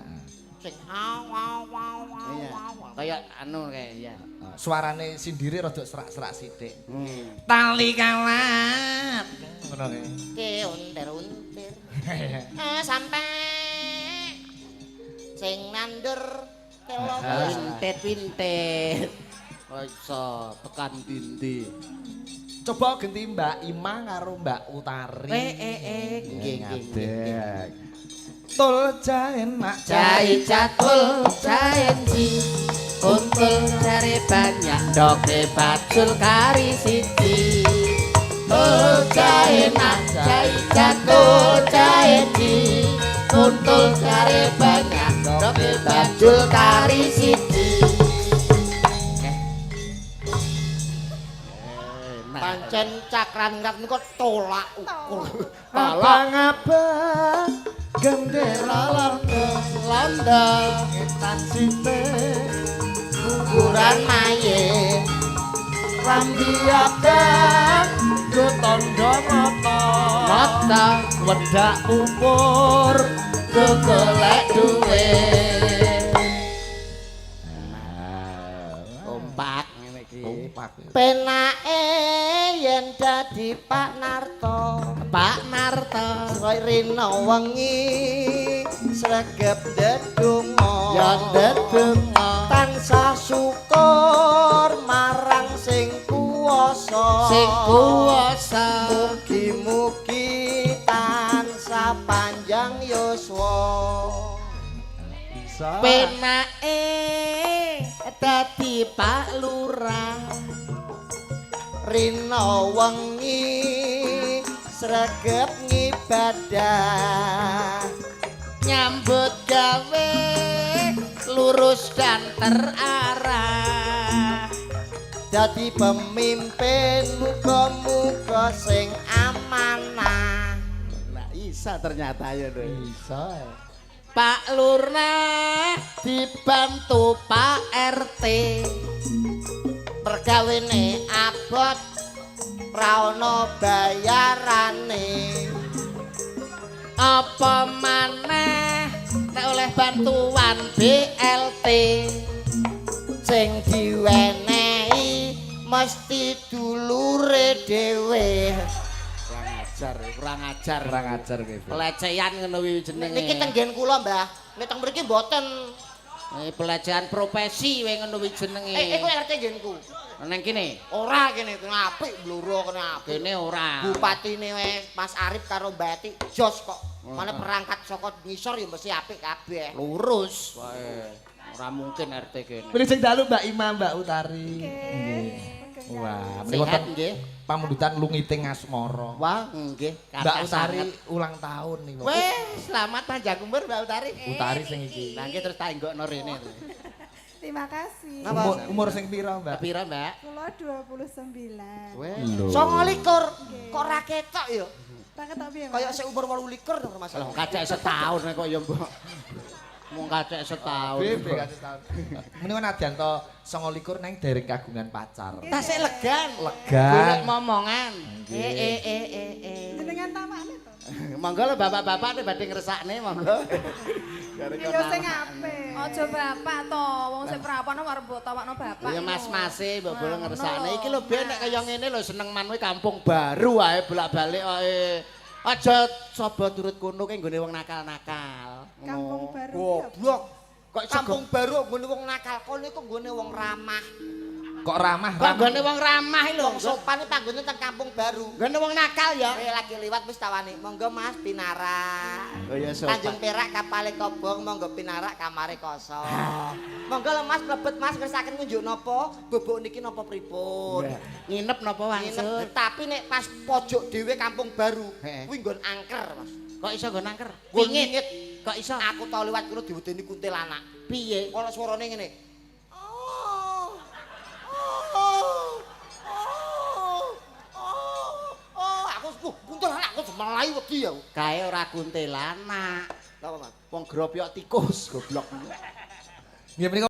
[SPEAKER 3] Sing
[SPEAKER 2] Iya. Kayak anu kayak ya.
[SPEAKER 1] suarane sindire rada serak-serak sithik
[SPEAKER 2] Hmm.
[SPEAKER 1] tali kalat ngono
[SPEAKER 3] ke untir-untir. Sampai sing nandur kelong.
[SPEAKER 2] Wintet-wintet. Kok iso tekan dindi.
[SPEAKER 1] coba genti Mbak Ima karo Mbak Utari
[SPEAKER 2] Nggih.
[SPEAKER 1] ngadeg tul jaen mak
[SPEAKER 2] Cai catul caenci untul cari banyak doke bacul kari siji oh cai nak cai catul caenci untul cari banyak doke bacul kari siji
[SPEAKER 3] Pancen cakran ngrat niku tolak ukur.
[SPEAKER 1] abang-abang gendera
[SPEAKER 2] Londo
[SPEAKER 1] ngetan site
[SPEAKER 3] Kuburan maye
[SPEAKER 1] rambi abang go tondo mata
[SPEAKER 2] mata
[SPEAKER 1] wedak umur
[SPEAKER 2] golek duit kompak ngene iki
[SPEAKER 1] kompak
[SPEAKER 3] penake yen dadi Pak Narto.
[SPEAKER 2] Pak Narto
[SPEAKER 3] Koy rino wengi sregep dedonga.
[SPEAKER 2] ya dedonga
[SPEAKER 3] Tansah syukur marang sing kuwasa
[SPEAKER 2] sing kuwasa
[SPEAKER 3] mugi-mugi tansah panjang yuswa
[SPEAKER 2] penake dadi Pak Lurah
[SPEAKER 3] rina wengi sregep ngibadah
[SPEAKER 2] nyambut gawe lurus dan terarah
[SPEAKER 3] dadi pemimpin muga-muga sing amanah.
[SPEAKER 2] nah isa ternyata ya
[SPEAKER 1] Bisa.
[SPEAKER 2] Pak Lurah dibantu Pak RT
[SPEAKER 3] pergawene abot ra ono bayarane
[SPEAKER 2] apa maneh nek oleh bantuan BLT
[SPEAKER 3] sing diwenehi mesti dulure dhewe.
[SPEAKER 2] kurang ajar
[SPEAKER 1] Kurang ajar gitu.
[SPEAKER 2] pelecehan ngono kuwi jenenge
[SPEAKER 3] Niki tenggen kula, Mbah. Nek teng mriki mboten.
[SPEAKER 2] pelecehan profesi wae ngono kuwi jenenge
[SPEAKER 3] Kowe ngerti nggenku.
[SPEAKER 2] nang kene
[SPEAKER 3] Ora kene kene apik bluro kene apik.
[SPEAKER 2] kene ora
[SPEAKER 3] Bupatine wis Mas Arif karo Mbak Eti jos kok. Mane perangkat saka ngisor ya mesti apik kabeh.
[SPEAKER 2] lurus wae ora mungkin RT kene
[SPEAKER 1] Mriki sing dalu Mbak Ima, Mbak Utari. Wah, mriki
[SPEAKER 2] sehat
[SPEAKER 1] wonten
[SPEAKER 2] nggih
[SPEAKER 1] pamundutan lungiting asmara.
[SPEAKER 2] wah nggih
[SPEAKER 1] Mbak
[SPEAKER 2] kathah
[SPEAKER 1] Utari
[SPEAKER 2] sanget.
[SPEAKER 1] ulang tahun nih.
[SPEAKER 2] Weh, selamat panjang umur Mbak Utari.
[SPEAKER 1] Utari sing iki.
[SPEAKER 2] Lah iki terus tak enggokno rene.
[SPEAKER 4] Terima kasih.
[SPEAKER 1] Umur sing pira, Mbak?
[SPEAKER 2] Pira, Mbak?
[SPEAKER 4] Kula 29.
[SPEAKER 2] Weh,
[SPEAKER 3] 29 kok ora ketok ya.
[SPEAKER 4] Tak ketok piye, Mas?
[SPEAKER 3] Kaya sik umur 28 to Mas.
[SPEAKER 2] lah kacek setahun kok ya, Mbak. Mung kacek setahun.
[SPEAKER 1] Bebe kasih tahun. Muni kan Adianto 29 nang dereng kagungan pacar.
[SPEAKER 2] Tasik legan.
[SPEAKER 1] Legan.
[SPEAKER 2] Golek momongan.
[SPEAKER 4] Jenengan tamakne to.
[SPEAKER 2] Monggo lho bapak-bapak nek badhe ngresakne monggo.
[SPEAKER 4] Ya sing apik.
[SPEAKER 5] Aja bapak to, wong sing prapono arep mbok tawakno bapak.
[SPEAKER 2] Ya mas-mase mbok boleh
[SPEAKER 5] Wah,
[SPEAKER 2] ngersakne.
[SPEAKER 5] ngono
[SPEAKER 2] Iki lho
[SPEAKER 5] lho,
[SPEAKER 2] ben nek
[SPEAKER 5] Mas.
[SPEAKER 2] kaya ngene lho seneng manwe kampung baru wae bolak-balik wae. Aja coba turut kono kae nggone wong nakal-nakal.
[SPEAKER 4] Kampung baru.
[SPEAKER 3] Goblok.
[SPEAKER 2] Kok
[SPEAKER 3] Kampung baru nggone wong nakal, kono iku nggone wong ramah.
[SPEAKER 1] Kok ramah?
[SPEAKER 2] Kok nggone wong ramah lho.
[SPEAKER 3] Wong sopan iki panggone teng kampung baru.
[SPEAKER 2] Nggone wong nakal ya.
[SPEAKER 3] Kowe lagi liwat wis tawani. Monggo Mas pinarak.
[SPEAKER 2] Oh ya sopan.
[SPEAKER 3] Tanjung Perak kapale kobong, monggo pinarak kamare kosong. Monggo lho Mas mlebet Mas ngersaken ngunjuk napa? Bubuk niki napa pripun?
[SPEAKER 2] Nginep napa
[SPEAKER 3] Nginep,
[SPEAKER 2] wangsut?
[SPEAKER 3] tapi nek pas pojok dhewe kampung baru,
[SPEAKER 2] Heeh.
[SPEAKER 3] kuwi nggon angker, Mas.
[SPEAKER 2] Kok iso nggon angker?
[SPEAKER 3] Nggon
[SPEAKER 2] Pingit.
[SPEAKER 3] ngingit.
[SPEAKER 2] Kok iso?
[SPEAKER 3] Aku tau liwat kono diwedeni kuntilanak.
[SPEAKER 2] Piye?
[SPEAKER 3] Ana suarane ngene. Aku kuntilanak aku semelayu wedi ya.
[SPEAKER 2] Kae ora kuntilanak.
[SPEAKER 3] Napa, Mas?
[SPEAKER 2] Wong gropyok tikus goblok.
[SPEAKER 1] Nggih menika